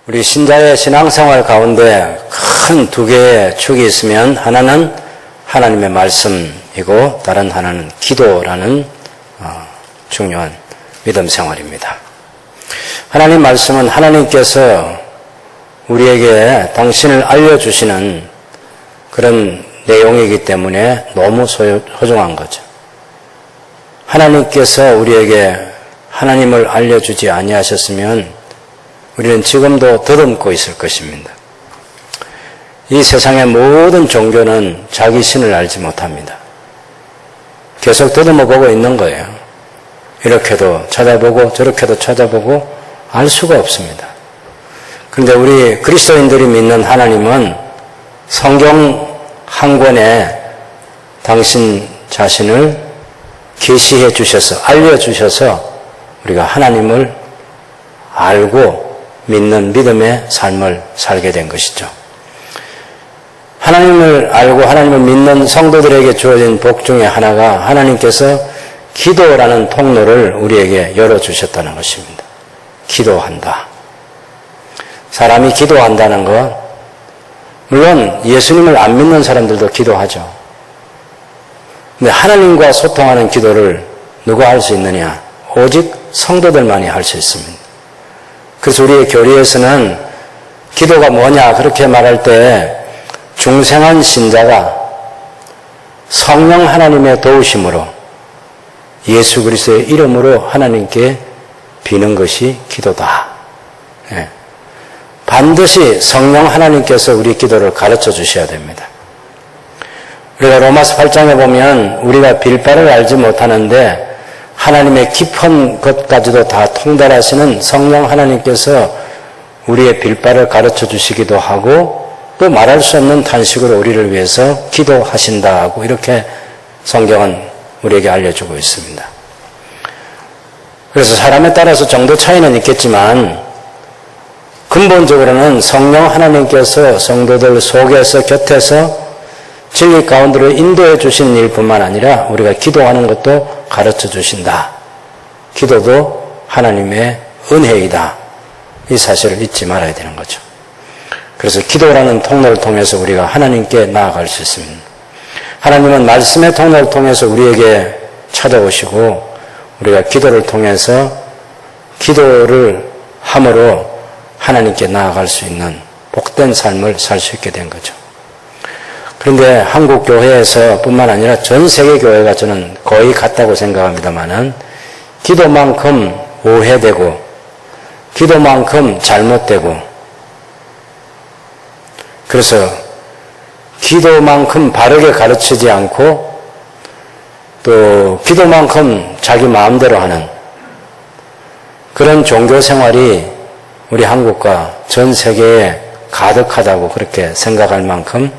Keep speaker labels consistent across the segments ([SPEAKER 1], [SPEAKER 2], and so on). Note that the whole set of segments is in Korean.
[SPEAKER 1] 우리 신자의 신앙생활 가운데 큰 두 개의 축이 있으면 하나는 하나님의 말씀이고 다른 하나는 기도라는 중요한 믿음 생활입니다. 하나님 말씀은 하나님께서 우리에게 당신을 알려주시는 그런 내용이기 때문에 너무 소중한 거죠. 하나님께서 우리에게 하나님을 알려주지 아니하셨으면 우리는 지금도 더듬고 있을 것입니다. 이 세상의 모든 종교는 자기 신을 알지 못합니다. 계속 더듬어 보고 있는 거예요. 이렇게도 찾아보고 저렇게도 찾아보고 알 수가 없습니다. 그런데 우리 그리스도인들이 믿는 하나님은 성경 한 권에 당신 자신을 계시해 주셔서 알려주셔서 우리가 하나님을 알고 믿는 믿음의 삶을 살게 된 것이죠. 하나님을 알고 하나님을 믿는 성도들에게 주어진 복 중에 하나가 하나님께서 기도라는 통로를 우리에게 열어주셨다는 것입니다. 기도한다. 사람이 기도한다는 것, 물론 예수님을 안 믿는 사람들도 기도하죠. 근데 하나님과 소통하는 기도를 누가 할 수 있느냐? 오직 성도들만이 할 수 있습니다. 그래서 우리의 교리에서는 기도가 뭐냐 그렇게 말할 때 중생한 신자가 성령 하나님의 도우심으로 예수 그리스도의 이름으로 하나님께 비는 것이 기도다. 반드시 성령 하나님께서 우리 기도를 가르쳐 주셔야 됩니다. 우리가 로마서 8장에 보면 우리가 빌 바를 알지 못하는데 하나님의 깊은 것까지도 다 통달하시는 성령 하나님께서 우리의 빌 바를 가르쳐 주시기도 하고 또 말할 수 없는 탄식으로 우리를 위해서 기도하신다고 이렇게 성경은 우리에게 알려주고 있습니다. 그래서 사람에 따라서 정도 차이는 있겠지만 근본적으로는 성령 하나님께서 성도들 속에서 곁에서 진리 가운데로 인도해 주신 일뿐만 아니라 우리가 기도하는 것도 가르쳐 주신다. 기도도 하나님의 은혜이다. 이 사실을 잊지 말아야 되는 거죠. 그래서 기도라는 통로를 통해서 우리가 하나님께 나아갈 수 있습니다. 하나님은 말씀의 통로를 통해서 우리에게 찾아오시고 우리가 기도를 통해서 기도를 함으로 하나님께 나아갈 수 있는 복된 삶을 살 수 있게 된 거죠. 그런데 한국 교회에서 뿐만 아니라 전 세계 교회가 저는 거의 같다고 생각합니다만은 기도만큼 오해되고 기도만큼 잘못되고 그래서 기도만큼 바르게 가르치지 않고 또 기도만큼 자기 마음대로 하는 그런 종교 생활이 우리 한국과 전 세계에 가득하다고 그렇게 생각할 만큼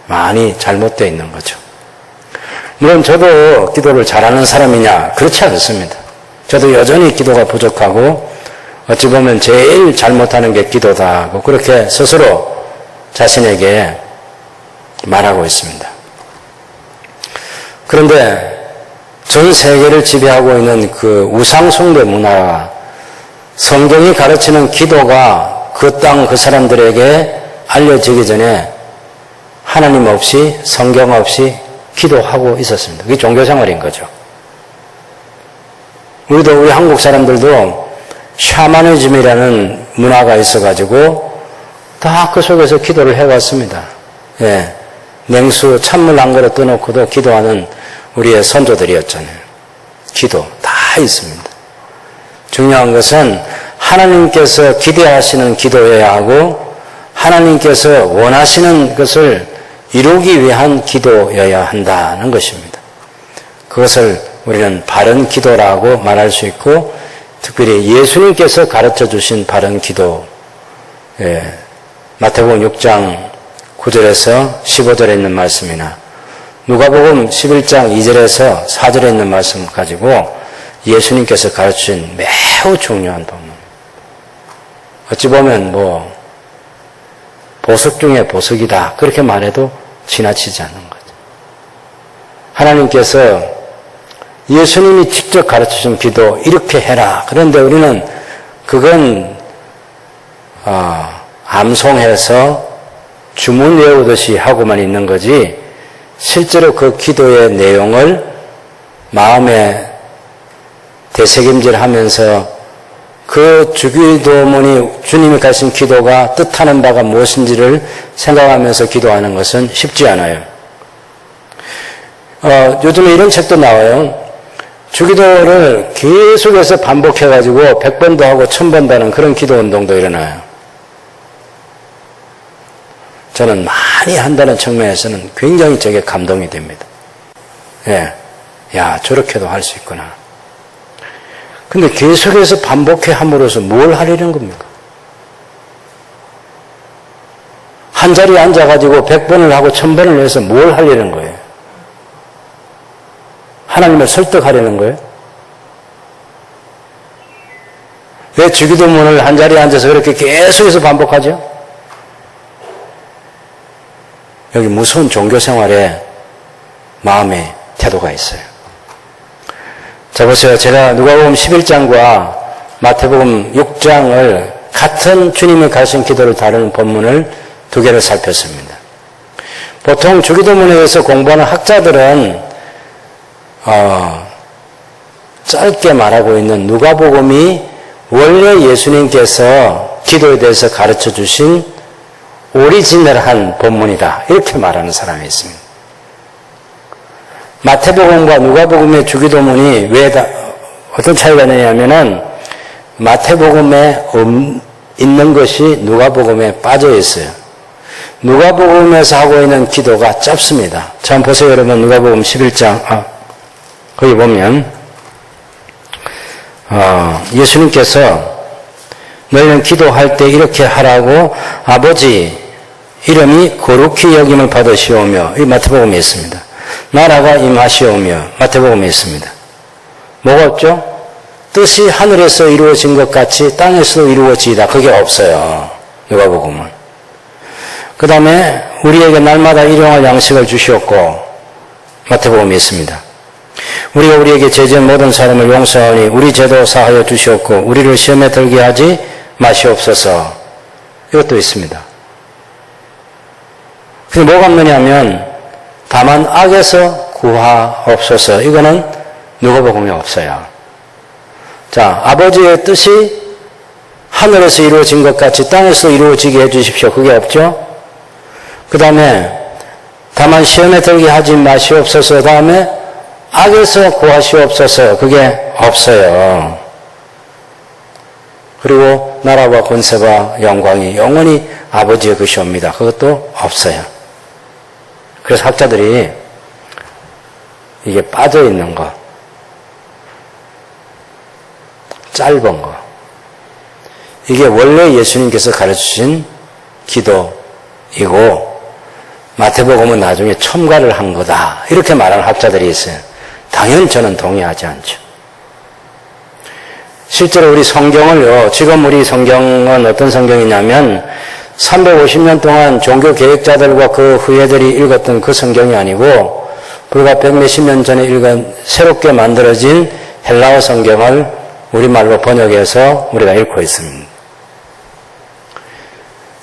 [SPEAKER 1] 많이 잘못되어 있는 거죠. 물론 저도 기도를 잘하는 사람이냐? 그렇지 않습니다. 저도 여전히 기도가 부족하고 어찌 보면 제일 잘못하는 게 기도다 하고 그렇게 스스로 자신에게 말하고 있습니다. 그런데 전 세계를 지배하고 있는 그 우상숭배 문화가 성경이 가르치는 기도가 그 땅 그 사람들에게 알려지기 전에 하나님 없이 성경 없이 기도하고 있었습니다. 그게 종교생활인 거죠. 우리 한국 사람들도 샤머니즘이라는 문화가 있어가지고 다 그 속에서 기도를 해왔습니다. 예, 냉수 찬물 한 그릇 떠놓고도 기도하는 우리의 선조들이었잖아요. 기도 다 있습니다. 중요한 것은 하나님께서 기대하시는 기도여야 하고 하나님께서 원하시는 것을 이루기 위한 기도여야 한다는 것입니다. 그것을 우리는 바른 기도라고 말할 수 있고 특별히 예수님께서 가르쳐 주신 바른 기도, 마태복음 6장 9절에서 15절에 있는 말씀이나 누가복음 11장 2절에서 4절에 있는 말씀 가지고 예수님께서 가르치신 매우 중요한 본문. 어찌 보면 보석 중에 보석이다. 그렇게 말해도 지나치지 않는 거죠. 하나님께서 예수님이 직접 가르쳐준 기도 이렇게 해라. 그런데 우리는 그건 암송해서 주문 외우듯이 하고만 있는 거지 실제로 그 기도의 내용을 마음에 되새김질하면서 그 주기도문이 주님이 가신 기도가 뜻하는 바가 무엇인지를 생각하면서 기도하는 것은 쉽지 않아요. 요즘에 이런 책도 나와요. 주기도를 계속해서 반복해가지고 100번도 하고 1000번도 하는 그런 기도 운동도 일어나요. 저는 많이 한다는 측면에서는 굉장히 저게 감동이 됩니다. 예. 야, 저렇게도 할 수 있구나. 근데 계속해서 반복해 함으로써 뭘 하려는 겁니까? 한 자리에 앉아가지고 100번을 하고 1000번을 해서 뭘 하려는 거예요? 하나님을 설득하려는 거예요? 왜 주기도문을 한 자리에 앉아서 그렇게 계속해서 반복하죠? 여기 무서운 종교생활에 마음의 태도가 있어요. 자, 보세요. 제가 누가복음 11장과 마태복음 6장을 같은 주님이 가신 기도를 다루는 본문을 두 개를 살폈습니다. 보통 주기도문에 대해서 공부하는 학자들은 짧게 말하고 있는 누가복음이 원래 예수님께서 기도에 대해서 가르쳐 주신 오리지널한 본문이다. 이렇게 말하는 사람이 있습니다. 마태복음과 누가복음의 주기도문이 왜 어떤 차이가 있느냐면은 마태복음에 있는 것이 누가복음에 빠져 있어요. 누가복음에서 하고 있는 기도가 짧습니다. 자, 한번 보세요, 여러분. 누가복음 11장. 거기 보면 예수님께서 너희는 기도할 때 이렇게 하라고 아버지 이름이 거룩히 여김을 받으시오며 이 마태복음에 있습니다. 나라가 임하시오며 마태복음에 있습니다. 뭐가 없죠? 뜻이 하늘에서 이루어진 것 같이 땅에서도 이루어지이다. 그게 없어요. 누가복음은. 그 다음에 우리에게 날마다 일용할 양식을 주시옵고 마태복음에 있습니다. 우리가 우리에게 죄지은 모든 사람을 용서하니 우리 죄도 사하여 주시옵고 우리를 시험에 들게 하지 마시옵소서. 이것도 있습니다. 근데 뭐가 없느냐면 다만 악에서 구하옵소서. 이거는 누가복음에 없어요. 자, 아버지의 뜻이 하늘에서 이루어진 것 같이 땅에서 이루어지게 해주십시오. 그게 없죠? 그 다음에 다만 시험에 들게 하지 마시옵소서. 다음에 악에서 구하시옵소서. 그게 없어요. 그리고 나라와 권세와 영광이 영원히 아버지의 것이옵니다. 그것도 없어요. 그래서 학자들이 이게 빠져있는 거, 짧은 거, 이게 원래 예수님께서 가르치신 기도이고 마태복음은 나중에 첨가를 한 거다. 이렇게 말하는 학자들이 있어요. 당연히 저는 동의하지 않죠. 실제로 우리 성경을요, 지금 우리 성경은 어떤 성경이냐면 350년 동안 종교 개혁자들과 그 후예들이 읽었던 그 성경이 아니고 불과 100몇십 년 전에 읽은 새롭게 만들어진 헬라어 성경을 우리말로 번역해서 우리가 읽고 있습니다.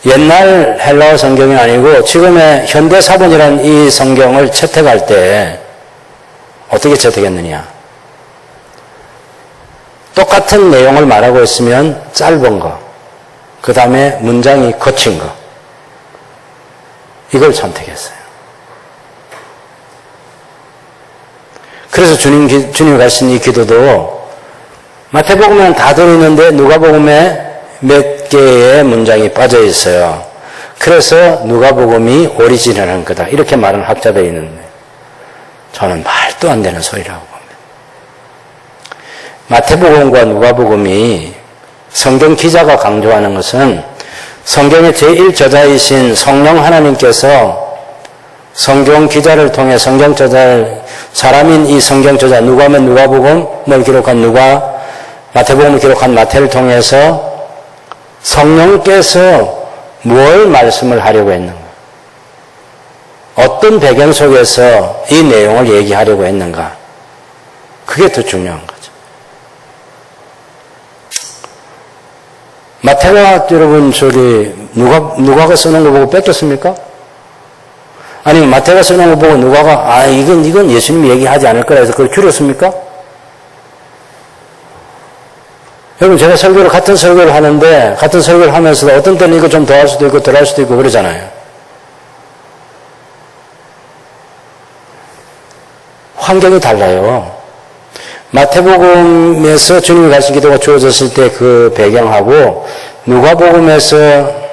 [SPEAKER 1] 옛날 헬라어 성경이 아니고 지금의 현대사본이라는 이 성경을 채택할 때 어떻게 채택했느냐? 똑같은 내용을 말하고 있으면 짧은 거, 그 다음에 문장이 거친 거, 이걸 선택했어요. 그래서 주님이 가신 이 기도도 마태복음에는 다 들어있는데 누가복음에 몇 개의 문장이 빠져 있어요. 그래서 누가복음이 오리지널한 거다. 이렇게 말하는 학자들이 있는데 저는 말도 안 되는 소리라고 봅니다. 마태복음과 누가복음이 성경 기자가 강조하는 것은 성경의 제1저자이신 성령 하나님께서 성경 기자를 통해 성경 저자를 사람인 이 성경 저자 누가면 누가복음을 기록한 누가 마태복음을 기록한 마태를 통해서 성령께서 뭘 말씀을 하려고 했는가? 어떤 배경 속에서 이 내용을 얘기하려고 했는가? 그게 더 중요한 거죠. 마태가 여러분 누가가 써놓은 거 보고 뺏겼습니까? 아니면 마태가 써놓은 거 보고 누가가 이건 예수님이 얘기하지 않을 거라 해서 그걸 줄였습니까? 여러분, 제가 같은 설교를 하는데, 같은 설교를 하면서도 어떤 때는 이거 좀 더 할 수도 있고 덜 할 수도 있고 그러잖아요. 환경이 달라요. 마태복음에서 주님이 가신 기도가 주어졌을 때 그 배경하고 누가복음에서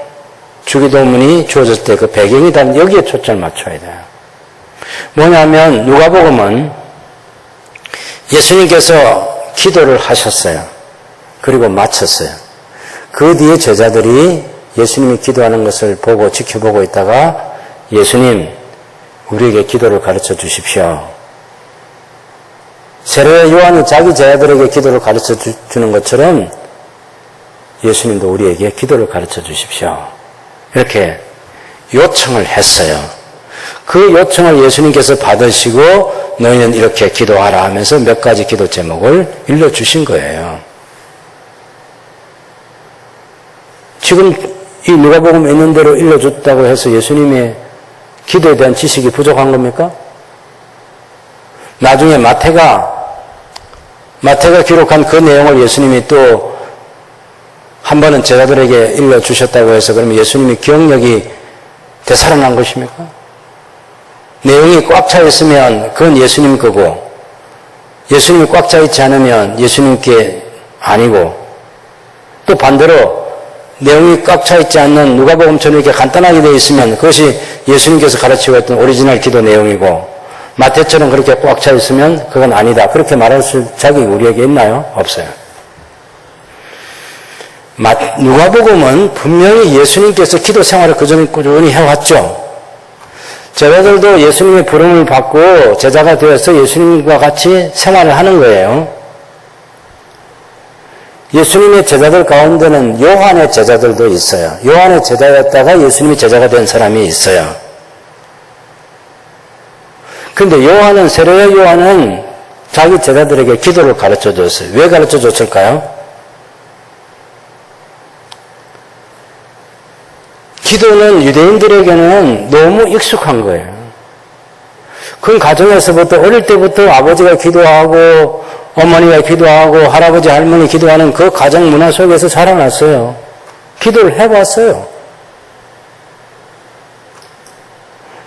[SPEAKER 1] 주기도문이 주어졌을 때 그 배경이 다른, 여기에 초점을 맞춰야 돼요. 뭐냐면 누가복음은 예수님께서 기도를 하셨어요. 그리고 마쳤어요. 그 뒤에 제자들이 예수님이 기도하는 것을 보고 지켜보고 있다가 예수님, 우리에게 기도를 가르쳐 주십시오. 세례 요한이 자기 제자들에게 기도를 가르쳐 주는 것처럼 예수님도 우리에게 기도를 가르쳐 주십시오. 이렇게 요청을 했어요. 그 요청을 예수님께서 받으시고 너희는 이렇게 기도하라 하면서 몇 가지 기도 제목을 일러주신 거예요. 지금 이 누가복음 있는 대로 일러줬다고 해서 예수님의 기도에 대한 지식이 부족한 겁니까? 나중에 마태가 기록한 그 내용을 예수님이 또 한 번은 제자들에게 일러주셨다고 해서 그러면 예수님이 기억력이 되살아난 것입니까? 내용이 꽉 차 있으면 그건 예수님 거고 예수님이 꽉 차 있지 않으면 예수님께 아니고 또 반대로 내용이 꽉 차 있지 않는 누가복음처럼 이렇게 간단하게 되어 있으면 그것이 예수님께서 가르치고 있던 오리지널 기도 내용이고 마태처럼 그렇게 꽉 차 있으면 그건 아니다. 그렇게 말할 자격이 우리에게 있나요? 없어요. 누가복음은 분명히 예수님께서 기도 생활을 그전에 꾸준히 해왔죠. 제자들도 예수님의 부름을 받고 제자가 되어서 예수님과 같이 생활을 하는 거예요. 예수님의 제자들 가운데는 요한의 제자들도 있어요. 요한의 제자였다가 예수님의 제자가 된 사람이 있어요. 근데 요한은, 세례 요한은 자기 제자들에게 기도를 가르쳐 줬어요. 왜 가르쳐 줬을까요? 기도는 유대인들에게는 너무 익숙한 거예요. 그 가정에서부터 어릴 때부터 아버지가 기도하고 어머니가 기도하고 할아버지 할머니 기도하는 그 가정 문화 속에서 자라났어요. 기도를 해봤어요.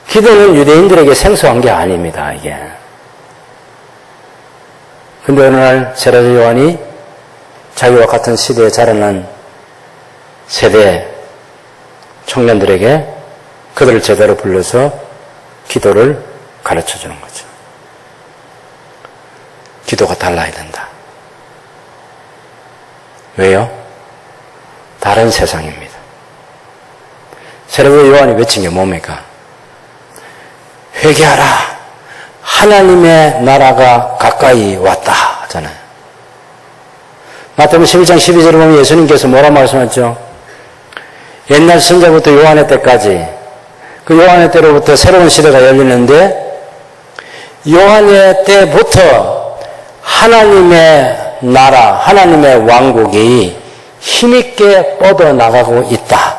[SPEAKER 1] 기도는 유대인들에게 생소한 게 아닙니다, 이게. 근데 어느 날 세례 요한이 자기와 같은 시대에 자라난 세대 청년들에게 그들을 제대로 불러서 기도를 가르쳐 주는 거죠. 기도가 달라야 된다. 왜요? 다른 세상입니다. 세례 요한이 외친 게 뭡니까? 회개하라. 하나님의 나라가 가까이 왔다 하잖아요. 마태복음 11장 12절을 보면 예수님께서 뭐라 말씀하셨죠? 옛날 선자부터 요한의 때까지 그 요한의 때로부터 새로운 시대가 열리는데 요한의 때부터 하나님의 나라, 하나님의 왕국이 힘있게 뻗어나가고 있다.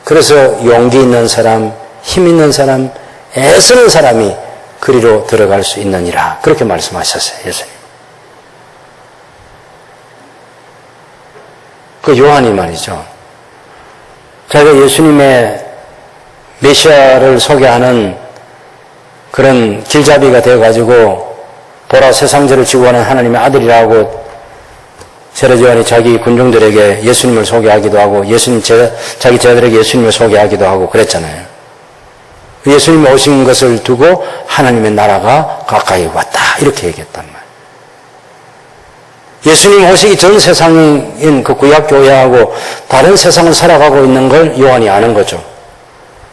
[SPEAKER 1] 그래서 용기 있는 사람, 힘 있는 사람, 애쓰는 사람이 그리로 들어갈 수 있느니라. 그렇게 말씀하셨어요, 예수님. 그 요한이 말이죠. 자기가 예수님의 메시아를 소개하는 그런 길잡이가 되어가지고 보라 세상죄를 지고 가는 하나님의 아들이라고 세례 요한이 자기 군중들에게 예수님을 소개하기도 하고 자기 제자들에게 예수님을 소개하기도 하고 그랬잖아요. 예수님이 오신 것을 두고 하나님의 나라가 가까이 왔다 이렇게 얘기했단 말이에요. 예수님 오시기 전 세상인 그 구약교회하고 다른 세상을 살아가고 있는 걸 요한이 아는 거죠.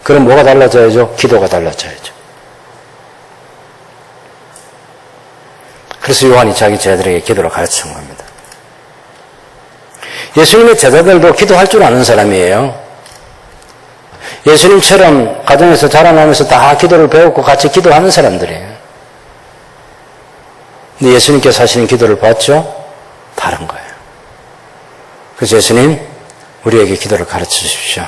[SPEAKER 1] 그럼 뭐가 달라져야죠? 기도가 달라져야죠. 그래서 요한이 자기 제자들에게 기도를 가르치는 겁니다. 예수님의 제자들도 기도할 줄 아는 사람이에요. 예수님처럼 가정에서 자라나면서 다 기도를 배웠고 같이 기도하는 사람들이에요. 근데 예수님께서 하시는 기도를 봤죠? 다른 거예요. 그래서 예수님, 우리에게 기도를 가르쳐 주십시오.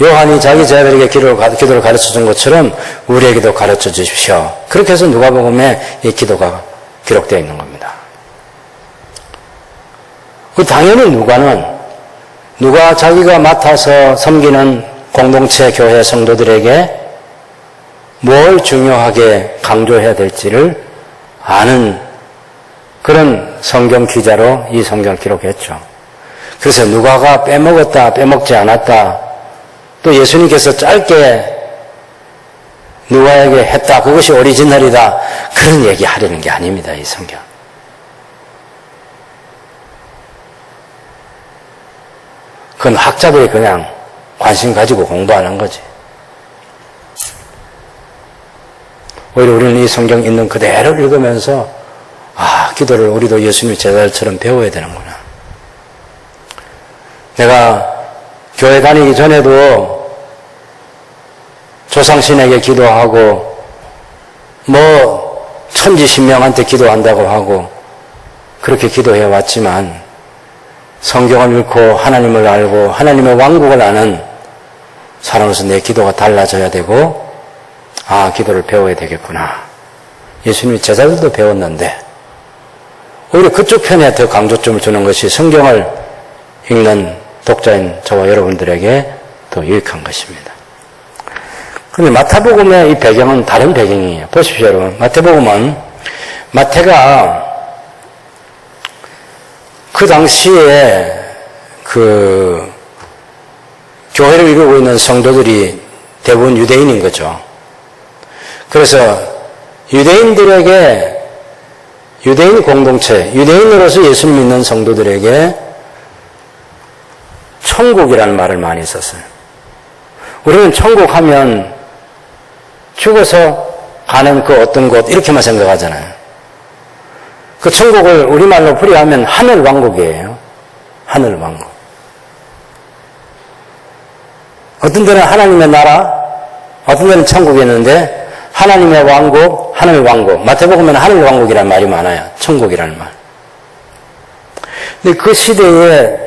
[SPEAKER 1] 요한이 자기 제자들에게 기도를 가르쳐 준 것처럼 우리에게도 가르쳐 주십시오. 그렇게 해서 누가복음에 이 기도가 기록되어 있는 겁니다. 당연히 누가 자기가 맡아서 섬기는 공동체 교회 성도들에게 뭘 중요하게 강조해야 될지를 아는 그런 성경 기자로 이 성경을 기록했죠. 그래서 누가가 빼먹었다, 빼먹지 않았다, 또 예수님께서 짧게 누가에게 했다, 그것이 오리지널이다, 그런 얘기 하려는 게 아닙니다, 이 성경. 그건 학자들이 그냥 관심 가지고 공부하는 거지. 오히려 우리는 이 성경 있는 그대로 읽으면서 기도를 우리도 예수님의 제자들처럼 배워야 되는구나. 내가 교회 다니기 전에도 조상신에게 기도하고 천지신명한테 기도한다고 하고 그렇게 기도해 왔지만 성경을 읽고 하나님을 알고 하나님의 왕국을 아는 사람으로서 내 기도가 달라져야 되고 기도를 배워야 되겠구나. 예수님이 제자들도 배웠는데 오히려 그쪽 편에 더 강조점을 주는 것이 성경을 읽는 독자인 저와 여러분들에게 더 유익한 것입니다. 그런데 마태복음의 이 배경은 다른 배경이에요. 보십시오, 여러분. 마태복음은 마태가 그 당시에 교회를 이루고 있는 성도들이 대부분 유대인인 거죠. 그래서 유대인들에게 유대인 공동체, 유대인으로서 예수를 믿는 성도들에게 천국이라는 말을 많이 썼어요. 우리는 천국 하면 죽어서 가는 그 어떤 곳 이렇게만 생각하잖아요. 그 천국을 우리말로 풀이하면 하늘왕국이에요. 하늘왕국. 어떤 데는 하나님의 나라, 어떤 데는 천국이었는데 하나님의 왕국, 하늘왕국. 마태복음에는 하늘왕국이라는 말이 많아요. 천국이라는 말. 근데 그 시대에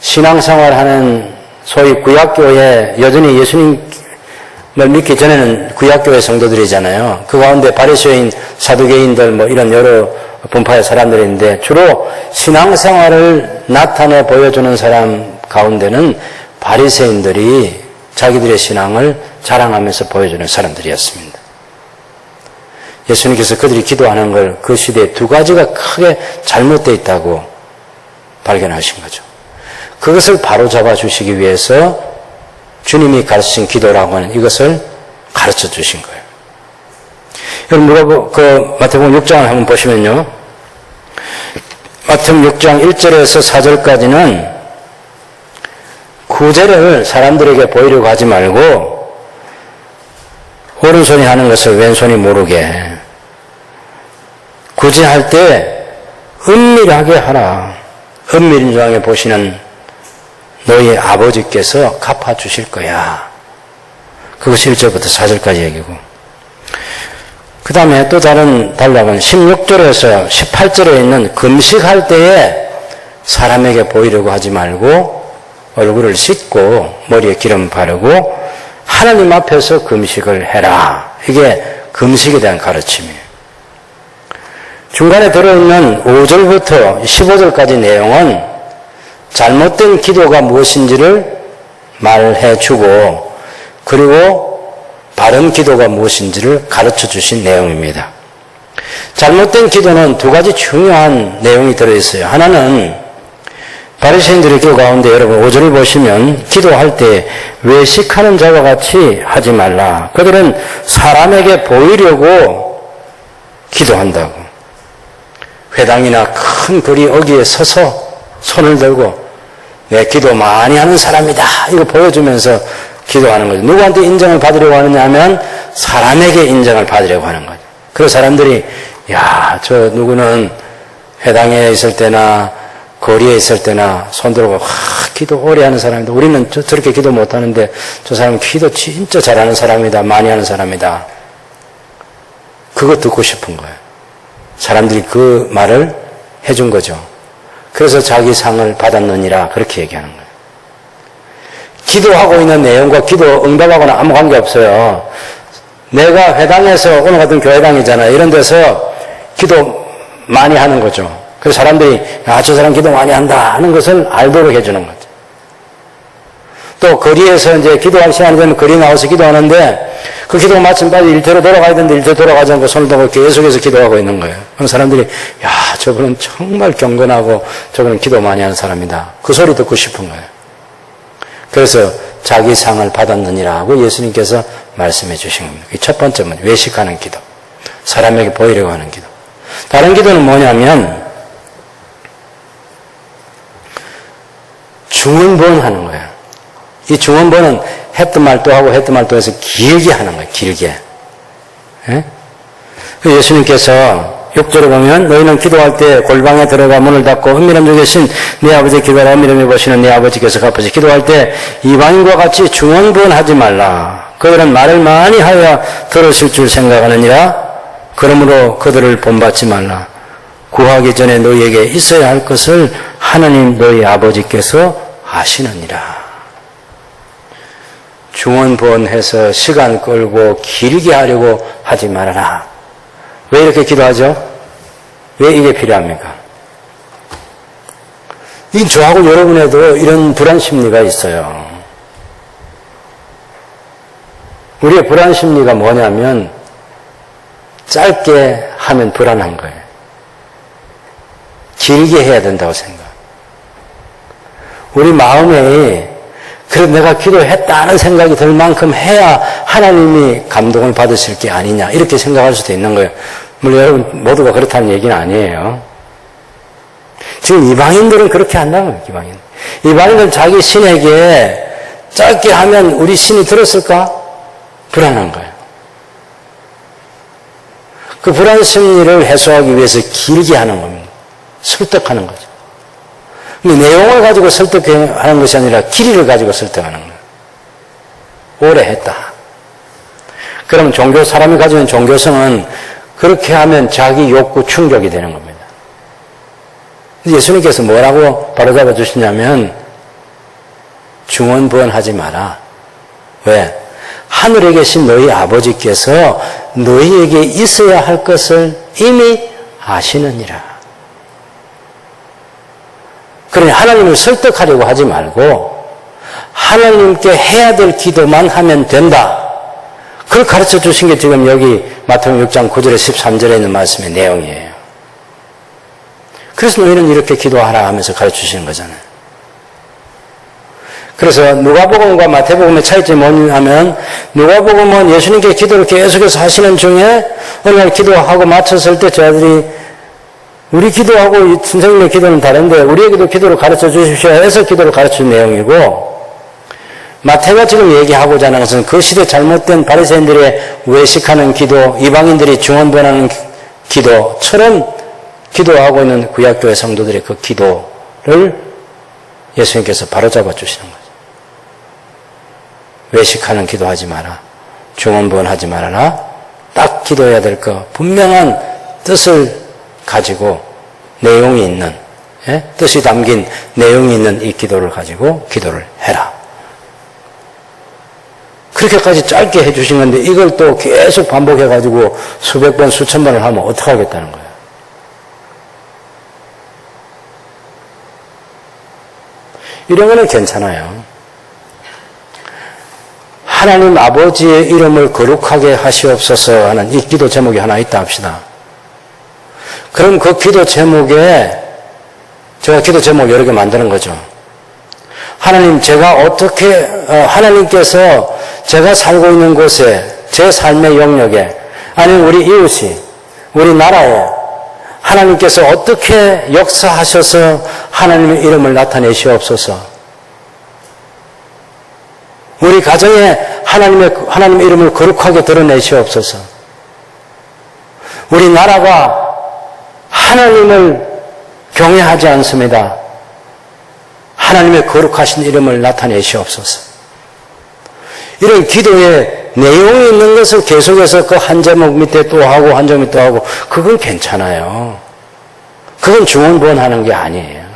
[SPEAKER 1] 신앙생활하는 소위 구약교회, 여전히 예수님을 믿기 전에는 구약교회 성도들이잖아요. 그 가운데 바리새인, 사두개인들 이런 여러 분파의 사람들이 있는데 주로 신앙생활을 나타내 보여주는 사람 가운데는 바리새인들이 자기들의 신앙을 자랑하면서 보여주는 사람들이었습니다. 예수님께서 그들이 기도하는 걸 그 시대에 두 가지가 크게 잘못되어 있다고 발견하신 거죠. 그것을 바로잡아 주시기 위해서 주님이 가르치신 기도라고 하는 이것을 가르쳐 주신 거예요. 여러분, 마태복음 6장을 한번 보시면요. 마태복음 6장 1절에서 4절까지는 구제를 사람들에게 보이려고 하지 말고 오른손이 하는 것을 왼손이 모르게 구제할 때 은밀하게 하라. 은밀중앙에 보시는 너희 아버지께서 갚아주실 거야. 그것이 1절부터 4절까지 얘기고 그 다음에 또 다른 단락은 16절에서 18절에 있는 금식할 때에 사람에게 보이려고 하지 말고 얼굴을 씻고 머리에 기름 바르고 하나님 앞에서 금식을 해라. 이게 금식에 대한 가르침이에요. 중간에 들어있는 5절부터 15절까지 내용은 잘못된 기도가 무엇인지를 말해주고 그리고 바른 기도가 무엇인지를 가르쳐 주신 내용입니다. 잘못된 기도는 두 가지 중요한 내용이 들어있어요. 하나는 바리새인들의 기도 가운데 여러분 5절을 보시면 기도할 때 외식하는 자와 같이 하지 말라. 그들은 사람에게 보이려고 기도한다고. 회당이나 큰 거리 어귀에 서서 손을 들고 내 기도 많이 하는 사람이다. 이거 보여주면서 기도하는 거죠. 누구한테 인정을 받으려고 하느냐 하면 사람에게 인정을 받으려고 하는 거죠. 그래서 사람들이 저 누구는 회당에 있을 때나 거리에 있을 때나 손 들고 기도 오래 하는 사람이다. 우리는 저렇게 기도 못하는데 저 사람은 기도 진짜 잘하는 사람이다. 많이 하는 사람이다. 그거 듣고 싶은 거예요. 사람들이 그 말을 해준 거죠. 그래서 자기 상을 받았느니라 그렇게 얘기하는 거예요. 기도하고 있는 내용과 기도 응답하고는 아무 관계 없어요. 내가 회당에서, 오늘 같은 교회당이잖아요. 이런 데서 기도 많이 하는 거죠. 그래서 사람들이, 저 사람 기도 많이 한다 하는 것을 알도록 해주는 거죠. 또 거리에서 이제 기도할 시간이 되면 거리 나와서 기도하는데 그 기도가 마침 빨리 일터로 돌아가야 되는데 일터로 돌아가지 않고 손을 들고 계속해서 기도하고 있는 거예요. 그럼 사람들이 저분은 정말 경건하고 저분은 기도 많이 하는 사람이다. 그 소리 듣고 싶은 거예요. 그래서 자기 상을 받았느니라고 예수님께서 말씀해 주신 겁니다. 첫 번째는 외식하는 기도. 사람에게 보이려고 하는 기도. 다른 기도는 뭐냐면 중언부언하는 거예요. 이 중언부언은 했던 말도 하고 했던 말도 해서 길게 하는 거예요. 길게. 예? 예수님께서 6절에 보면 너희는 기도할 때 골방에 들어가 문을 닫고 은밀한 중에 계신 네 아버지 기도하라 은밀함에 보시는 네 아버지께서 갚으시 기도할 때 이방인과 같이 중언부언하지 말라. 그들은 말을 많이 하여 들으실 줄 생각하느니라. 그러므로 그들을 본받지 말라. 구하기 전에 너희에게 있어야 할 것을 하나님 너희 아버지께서 아시느니라. 중언부언해서 시간 끌고 길게 하려고 하지 말아라. 왜 이렇게 기도하죠? 왜 이게 필요합니까? 저하고 여러분에도 이런 불안 심리가 있어요. 우리의 불안 심리가 뭐냐면 짧게 하면 불안한 거예요. 길게 해야 된다고 생각. 우리 마음에 그래도 내가 기도했다는 생각이 들 만큼 해야 하나님이 감동을 받으실 게 아니냐 이렇게 생각할 수도 있는 거예요. 물론 여러분 모두가 그렇다는 얘기는 아니에요. 지금 이방인들은 그렇게 한다는 거예요. 이방인들은 자기 신에게 짧게 하면 우리 신이 들었을까? 불안한 거예요. 그 불안 심리를 해소하기 위해서 길게 하는 겁니다. 설득하는 거죠. 내용을 가지고 설득하는 것이 아니라 길이를 가지고 설득하는 거예요. 오래 했다. 그럼 사람이 가지고 있는 종교성은 그렇게 하면 자기 욕구 충족이 되는 겁니다. 예수님께서 뭐라고 바로잡아 주시냐면 중언부언하지 마라. 왜? 하늘에 계신 너희 아버지께서 너희에게 있어야 할 것을 이미 아시느니라. 그러니 하나님을 설득하려고 하지 말고 하나님께 해야 될 기도만 하면 된다. 그걸 가르쳐 주신 게 지금 여기 마태복음 6장 9절에 13절에 있는 말씀의 내용이에요. 그래서 너희는 이렇게 기도하라 하면서 가르쳐 주시는 거잖아요. 그래서 누가복음과 마태복음의 차이점이 뭐냐면 누가복음은 예수님께 기도를 계속해서 하시는 중에 어느 날 기도하고 마쳤을 때 저희들이 우리 기도하고 선생님의 기도는 다른데 우리에게도 기도를 가르쳐 주십시오 해서 기도를 가르치는 내용이고 마태가 지금 얘기하고자 하는 것은 그 시대 잘못된 바리새인들의 외식하는 기도, 이방인들이 중언부언하는 기도처럼 기도하고 있는 구약교회 성도들의 그 기도를 예수님께서 바로잡아 주시는 거죠. 외식하는 기도하지 마라. 중언부언하지 말아라. 딱 기도해야 될 거 분명한 뜻을 가지고 내용이 있는 뜻이 담긴 내용이 있는 이 기도를 가지고 기도를 해라. 그렇게까지 짧게 해주신 건데 이걸 또 계속 반복해가지고 수백 번 수천 번을 하면 어떡하겠다는 거예요. 이런 거는 괜찮아요. 하나님 아버지의 이름을 거룩하게 하시옵소서 하는 이 기도 제목이 하나 있다 합시다. 그럼 그 기도 제목에 제가 기도 제목 여러 개 만드는 거죠. 하나님 하나님께서 제가 살고 있는 곳에 제 삶의 영역에 아니면 우리 이웃이 우리 나라에 하나님께서 어떻게 역사하셔서 하나님의 이름을 나타내시옵소서. 우리 가정에 하나님의 이름을 거룩하게 드러내시옵소서. 우리 나라가 하나님을 경외하지 않습니다. 하나님의 거룩하신 이름을 나타내시옵소서. 이런 기도에 내용이 있는 것을 계속해서 그 한 제목 밑에 또 하고 한 제목 밑에 또 하고 그건 괜찮아요. 그건 중언부언하는 게 아니에요.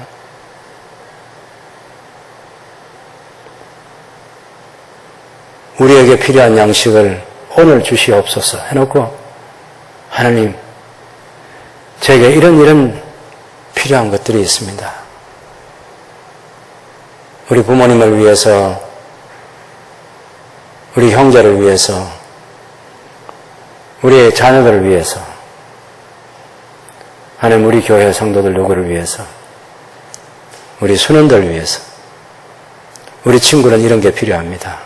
[SPEAKER 1] 우리에게 필요한 양식을 오늘 주시옵소서 해놓고 하나님 제게 이런 필요한 것들이 있습니다. 우리 부모님을 위해서, 우리 형제를 위해서, 우리의 자녀들을 위해서, 하나님 우리 교회 성도들 누구를 위해서, 우리 수능들 위해서, 우리 친구는 이런 게 필요합니다.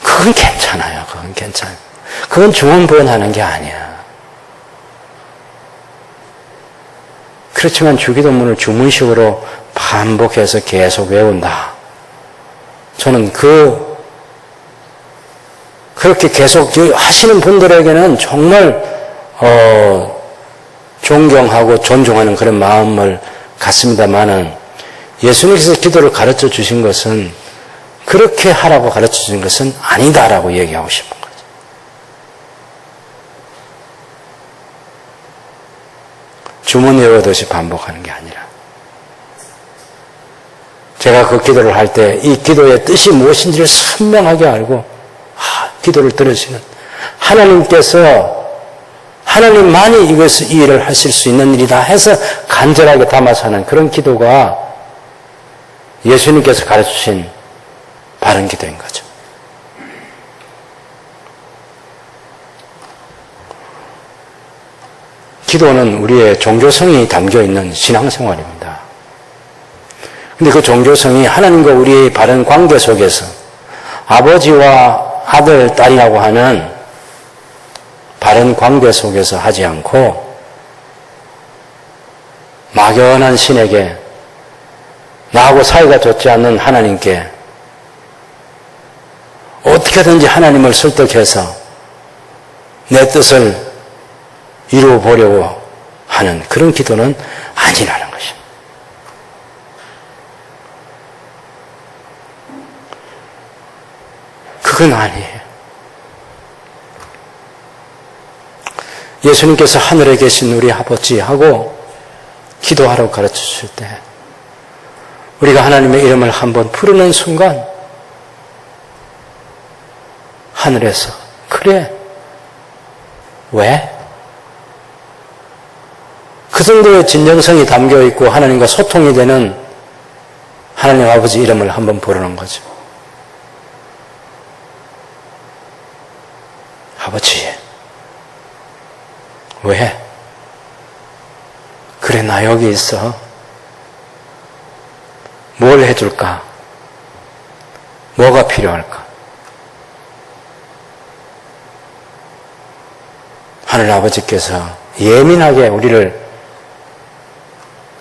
[SPEAKER 1] 그건 괜찮아요. 그건 괜찮아요. 그건 주문부원하는 게 아니야. 그렇지만 주기도문을 주문식으로 반복해서 계속 외운다. 저는 그렇게 계속 하시는 분들에게는 정말 존경하고 존중하는 그런 마음을 갖습니다만은 예수님께서 기도를 가르쳐 주신 것은 그렇게 하라고 가르쳐 주신 것은 아니다라고 얘기하고 싶은 거죠. 주문 외우듯이 반복하는 게 아니라 제가 그 기도를 할 때 이 기도의 뜻이 무엇인지를 선명하게 알고 기도를 들으시는 하나님께서 하나님만이 이 일을 하실 수 있는 일이다 해서 간절하게 담아서 하는 그런 기도가 예수님께서 가르쳐주신 바른 기도인 거죠. 기도는 우리의 종교성이 담겨있는 신앙생활입니다. 근데 그 종교성이 하나님과 우리의 바른 관계 속에서 아버지와 아들, 딸이라고 하는 바른 관계 속에서 하지 않고 막연한 신에게 나하고 사이가 좋지 않는 하나님께 어떻게든지 하나님을 설득해서 내 뜻을 이루어 보려고 하는 그런 기도는 아니라는 것입니다. 그건 아니에요. 예수님께서 하늘에 계신 우리 아버지하고 기도하라고 가르쳐 주실 때 우리가 하나님의 이름을 한번 부르는 순간 하늘에서 그래 왜? 그 정도의 진정성이 담겨있고 하나님과 소통이 되는 하나님 아버지 이름을 한번 부르는 거죠. 아버지 왜? 그래 나 여기 있어. 뭘 해줄까? 뭐가 필요할까? 하늘 아버지께서 예민하게 우리를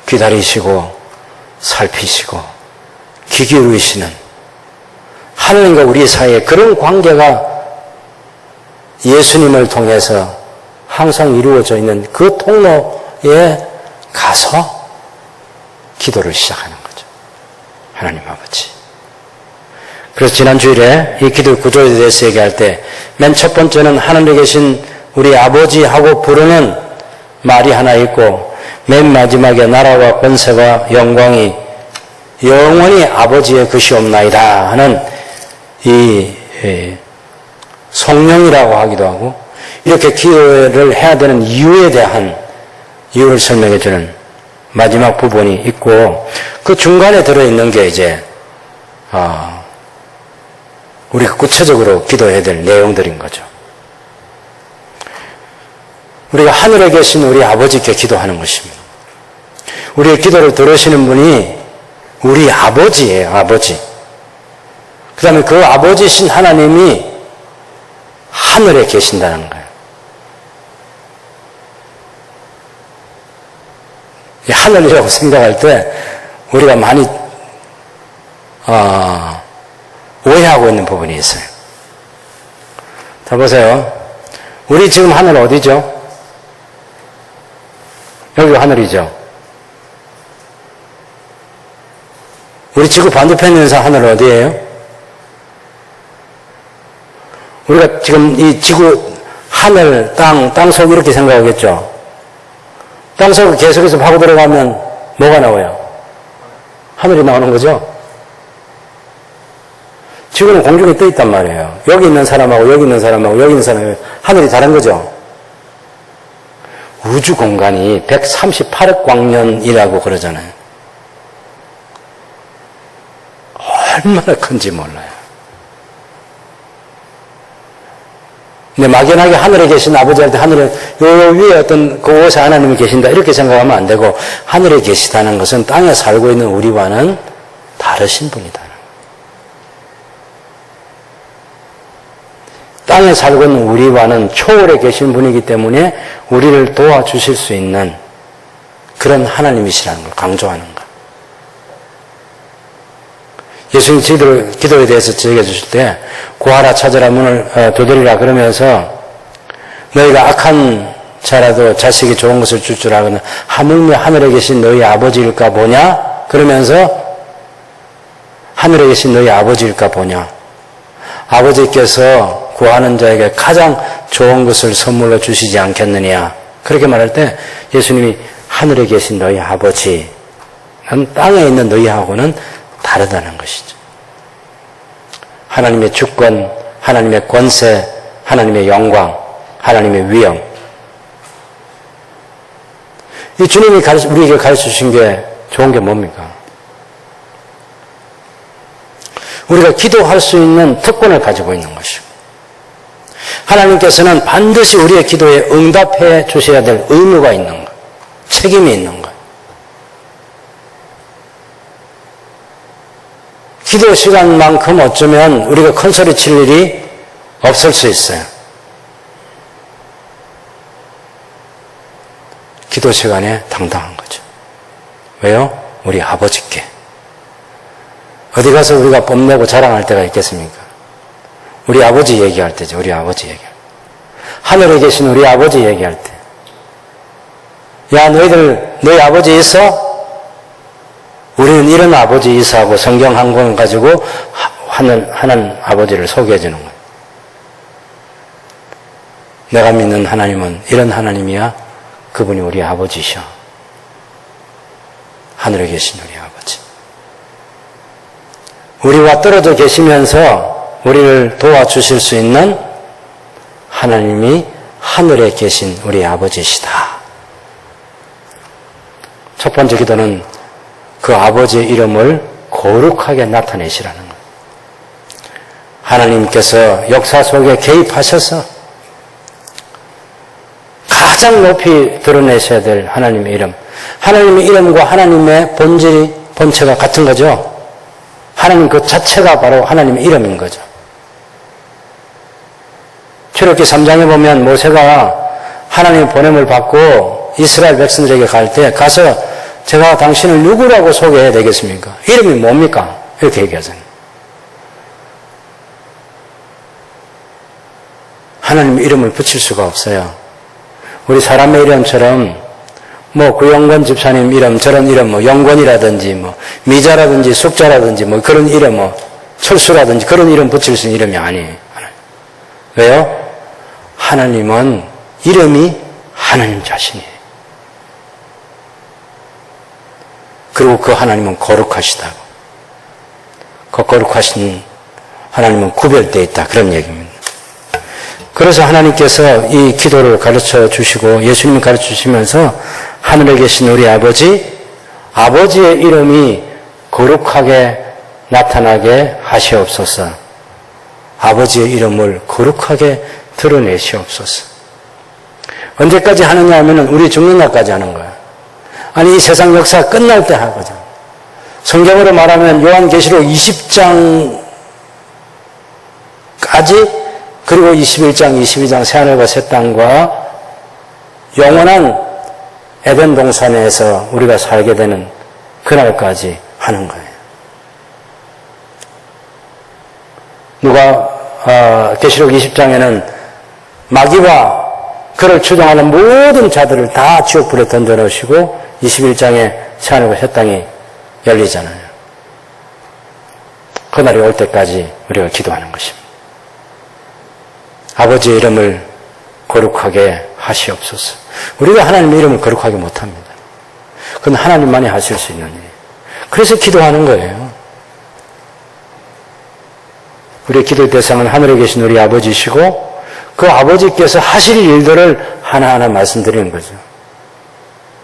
[SPEAKER 1] 기다리시고 살피시고 귀 기울이시는 하나님과 우리 사이에 그런 관계가 예수님을 통해서 항상 이루어져 있는 그 통로에 가서 기도를 시작하는 거죠. 하나님 아버지. 그래서 지난 주일에 이 기도 구조에 대해서 얘기할 때 맨 첫 번째는 하늘에 계신 우리 아버지하고 부르는 말이 하나 있고 맨 마지막에 나라와 권세와 영광이 영원히 아버지의 것이옵나이다 하는 이 성령이라고 하기도 하고 이렇게 기도를 해야 되는 이유에 대한 이유를 설명해 주는 마지막 부분이 있고 그 중간에 들어있는 게 이제 우리가 구체적으로 기도해야 될 내용들인 거죠. 우리가 하늘에 계신 우리 아버지께 기도하는 것입니다. 우리의 기도를 들으시는 분이 우리 아버지예요. 아버지. 그 다음에 그 아버지신 하나님이 하늘에 계신다는 거예요. 하늘이라고 생각할 때 우리가 많이 오해하고 있는 부분이 있어요. 자 보세요. 우리 지금 하늘 어디죠? 여기가 하늘이죠. 우리 지구 반대편에 있는 하늘 어디예요? 우리가 지금 이 지구, 하늘, 땅속 이렇게 생각하겠죠? 땅속을 계속해서 파고 들어가면 뭐가 나와요? 하늘이 나오는 거죠? 지구는 공중에 떠 있단 말이에요. 여기 있는 사람하고 여기 있는 사람하고 여기 있는 사람하고 하늘이 다른 거죠. 우주 공간이 138억 광년이라고 그러잖아요. 얼마나 큰지 몰라요. 근데 막연하게 하늘에 계신 아버지한테 하늘에 요 위에 어떤 그곳에 하나님이 계신다 이렇게 생각하면 안 되고, 하늘에 계시다는 것은 땅에 살고 있는 우리와는 다르신 분이다. 땅에 살고 있는 우리와는 초월에 계신 분이기 때문에 우리를 도와주실 수 있는 그런 하나님이시라는 걸 강조하는 것. 예수님 기도에 대해서 저에게 주실 때 구하라 찾으라 문을 두드리라 그러면서 너희가 악한 자라도 자식이 좋은 것을 줄 줄 알거든 하물며 하늘에 계신 너희 아버지일까 보냐? 그러면서 하늘에 계신 너희 아버지일까 보냐? 아버지께서 구하는 자에게 가장 좋은 것을 선물로 주시지 않겠느냐? 그렇게 말할 때 예수님이 하늘에 계신 너희 아버지는 땅에 있는 너희하고는 다르다는 것이죠. 하나님의 주권, 하나님의 권세, 하나님의 영광, 하나님의 위엄. 이 주님이 우리에게 가르쳐 주신 게 좋은 게 뭡니까? 우리가 기도할 수 있는 특권을 가지고 있는 것이고, 하나님께서는 반드시 우리의 기도에 응답해 주셔야 될 의무가 있는 것, 책임이 있는 것. 기도 시간만큼 어쩌면 우리가 큰 소리 칠 일이 없을 수 있어요. 기도 시간에 당당한 거죠. 왜요? 우리 아버지께. 어디 가서 우리가 뽐내고 자랑할 때가 있겠습니까? 우리 아버지 얘기할 때죠. 우리 아버지 얘기할 때. 하늘에 계신 우리 아버지 얘기할 때. 야, 너희 아버지 있어? 우리는 이런 아버지 있어하고 성경 한 권 가지고 하나님 아버지를 소개해 주는 거예요. 내가 믿는 하나님은 이런 하나님이야. 그분이 우리 아버지셔. 하늘에 계신 우리 아버지. 우리와 떨어져 계시면서 우리를 도와주실 수 있는 하나님이 하늘에 계신 우리 아버지시다. 첫 번째 기도는 그 아버지의 이름을 거룩하게 나타내시라는 거예요. 하나님께서 역사 속에 개입하셔서 가장 높이 드러내셔야 될 하나님의 이름. 하나님의 이름과 하나님의 본체가 같은 거죠. 하나님 그 자체가 바로 하나님의 이름인 거죠. 출애굽기 3장에 보면 모세가 하나님의 보냄을 받고 이스라엘 백성들에게 갈 때 가서 제가 당신을 누구라고 소개해야 되겠습니까? 이름이 뭡니까? 이렇게 얘기하잖아요. 하나님의 이름을 붙일 수가 없어요. 우리 사람의 이름처럼 구영건 집사님 이름, 저런 이름, 영건이라든지 미자라든지 숙자라든지 그런 이름, 철수라든지 그런 이름 붙일 수 있는 이름이 아니에요. 왜요? 하나님은 이름이 하나님 자신이에요. 그리고 그 하나님은 거룩하시다고. 그 거룩하신 하나님은 구별되어 있다. 그런 얘기입니다. 그래서 하나님께서 이 기도를 가르쳐 주시고 예수님이 가르쳐 주시면서 하늘에 계신 우리 아버지의 이름이 거룩하게 나타나게 하시옵소서. 아버지의 이름을 거룩하게 드러내시옵소서. 언제까지 하느냐 하면 우리 죽는 날까지 하는 거예요. 아니, 이 세상 역사가 끝날 때 하거든. 성경으로 말하면 요한계시록 20장까지, 그리고 21장, 22장 새하늘과 새 땅과 영원한 에덴 동산에서 우리가 살게 되는 그날까지 하는 거예요. 계시록 20장에는 마귀와 그를 추종하는 모든 자들을 다 지옥불에 던져놓으시고 21장에 새하늘과 새 땅이 열리잖아요. 그날이 올 때까지 우리가 기도하는 것입니다. 아버지의 이름을 거룩하게 하시옵소서. 우리가 하나님의 이름을 거룩하게 못합니다. 그건 하나님만이 하실 수 있는 일이에요. 그래서 기도하는 거예요. 우리의 기도의 대상은 하늘에 계신 우리 아버지시고 그 아버지께서 하실 일들을 하나하나 말씀드리는 거죠.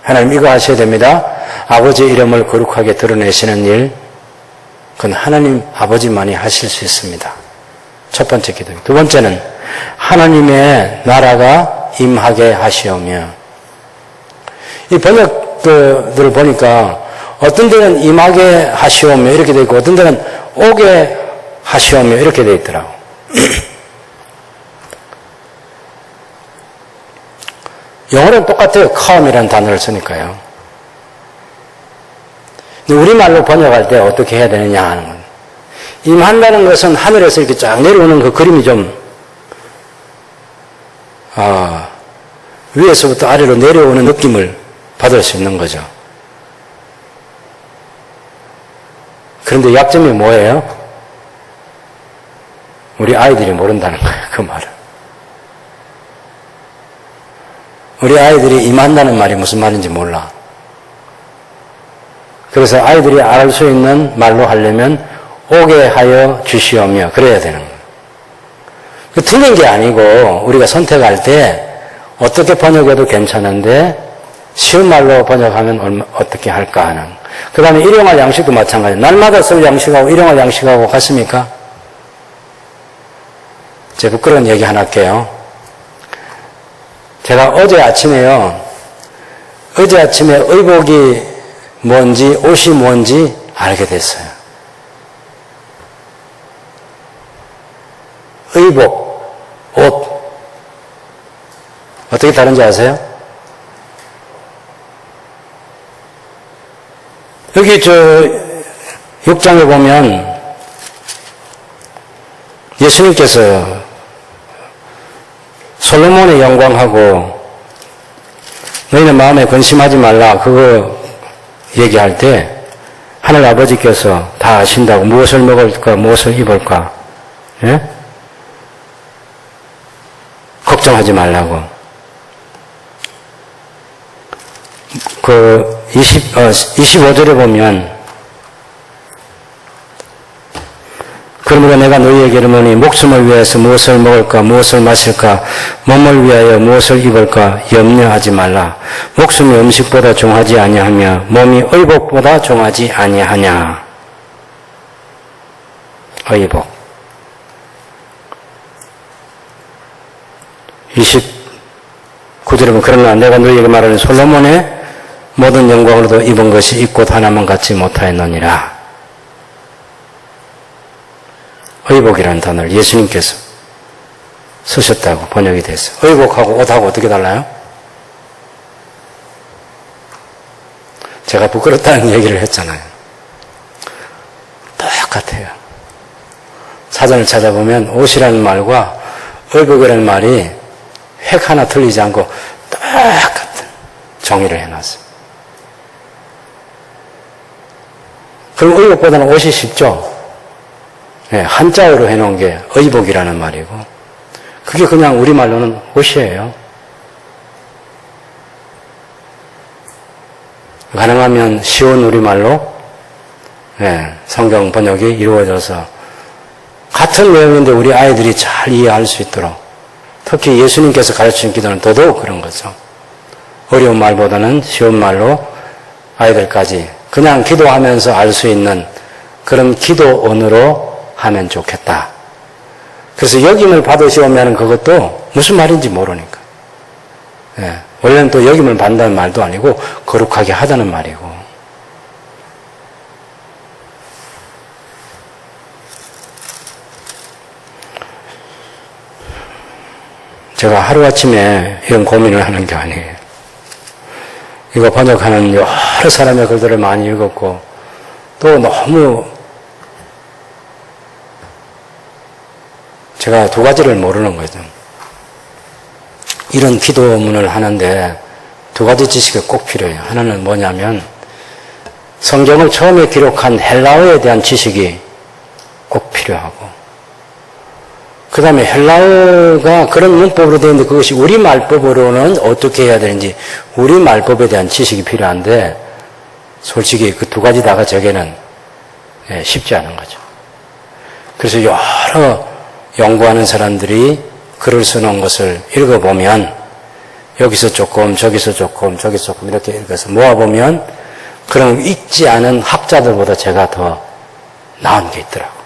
[SPEAKER 1] 하나님 이거 하셔야 됩니다. 아버지의 이름을 거룩하게 드러내시는 일, 그건 하나님 아버지만이 하실 수 있습니다. 첫 번째 기도. 두 번째는 하나님의 나라가 임하게 하시오며, 이 번역들을 보니까 어떤 데는 임하게 하시오며 이렇게 되어 있고 어떤 데는 오게 하시오며 이렇게 되어 있더라고. 영어는 똑같아요. come이라는 단어를 쓰니까요. 근데 우리말로 번역할 때 어떻게 해야 되느냐 하는 건, 임한다는 것은 하늘에서 이렇게 쫙 내려오는 그 그림이 좀 위에서부터 아래로 내려오는 느낌을 받을 수 있는 거죠. 그런데 약점이 뭐예요? 우리 아이들이 모른다는 거예요. 그 말을. 우리 아이들이 임한다는 말이 무슨 말인지 몰라. 그래서 아이들이 알 수 있는 말로 하려면 오게 하여 주시오며 그래야 되는 거예요. 틀린 게 아니고 우리가 선택할 때 어떻게 번역해도 괜찮은데 쉬운 말로 번역하면 어떻게 할까 하는. 그 다음에 일용할 양식도 마찬가지예요. 날마다 쓸 양식하고 일용할 양식하고 같습니까? 제가 부끄러운 얘기 하나 할게요. 제가 어제 아침에 의복이 뭔지 옷이 뭔지 알게 됐어요. 의복, 옷. 어떻게 다른지 아세요? 여기 6장에 보면 예수님께서 솔로몬의 영광하고 너희는 마음에 근심하지 말라 그거 얘기할 때 하늘 아버지께서 다 아신다고 무엇을 먹을까 무엇을 입을까 예? 걱정하지 말라고. 그 25절에 보면 그러므로 내가 너희에게 이르노니 목숨을 위하여서 무엇을 먹을까 무엇을 마실까 몸을 위하여 무엇을 입을까 염려하지 말라. 목숨이 음식보다 종하지 아니하며 몸이 의복보다 종하지 아니하냐. 의복. 29절에 보면 그러나 내가 너희에게 말하는 솔로몬의 모든 영광으로도 입은 것이 이 꽃 하나만 갖지 못하였느니라. 의복이라는 단어를 예수님께서 쓰셨다고 번역이 됐어요. 의복하고 옷하고 어떻게 달라요? 제가 부끄럽다는 얘기를 했잖아요. 똑같아요. 사전을 찾아보면 옷이라는 말과 의복이라는 말이 획 하나 틀리지 않고 똑같은 정의를 해놨어요. 그럼 의복보다는 옷이 쉽죠? 네, 한자어로 해놓은 게 의복이라는 말이고 그게 그냥 우리말로는 옷이에요. 가능하면 쉬운 우리말로 네, 성경 번역이 이루어져서 같은 내용인데 우리 아이들이 잘 이해할 수 있도록 특히 예수님께서 가르치신 기도는 더더욱 그런 거죠. 어려운 말보다는 쉬운 말로 아이들까지 그냥 기도하면서 알 수 있는 그런 기도원으로 하면 좋겠다. 그래서 역임을 받으시오면 그것도 무슨 말인지 모르니까. 예, 원래는 또 역임을 받는다는 말도 아니고 거룩하게 하자는 말이고. 제가 하루아침에 이런 고민을 하는 게 아니에요. 이거 번역하는 여러 사람의 글들을 많이 읽었고 또 너무 제가 두 가지를 모르는 거죠. 이런 기도문을 하는데 두 가지 지식이 꼭 필요해요. 하나는 뭐냐면 성경을 처음에 기록한 헬라어에 대한 지식이 꼭 필요하고 그 다음에 헬라어가 그런 문법으로 되어 있는데 그것이 우리말법으로는 어떻게 해야 되는지 우리말법에 대한 지식이 필요한데 솔직히 그 두 가지 다가 저게는 쉽지 않은 거죠. 그래서 여러 연구하는 사람들이 글을 써놓은 것을 읽어보면 여기서 조금 저기서 조금 저기서 조금 이렇게 읽어서 모아보면 그런 읽지 않은 학자들보다 제가 더 나은 게 있더라고요.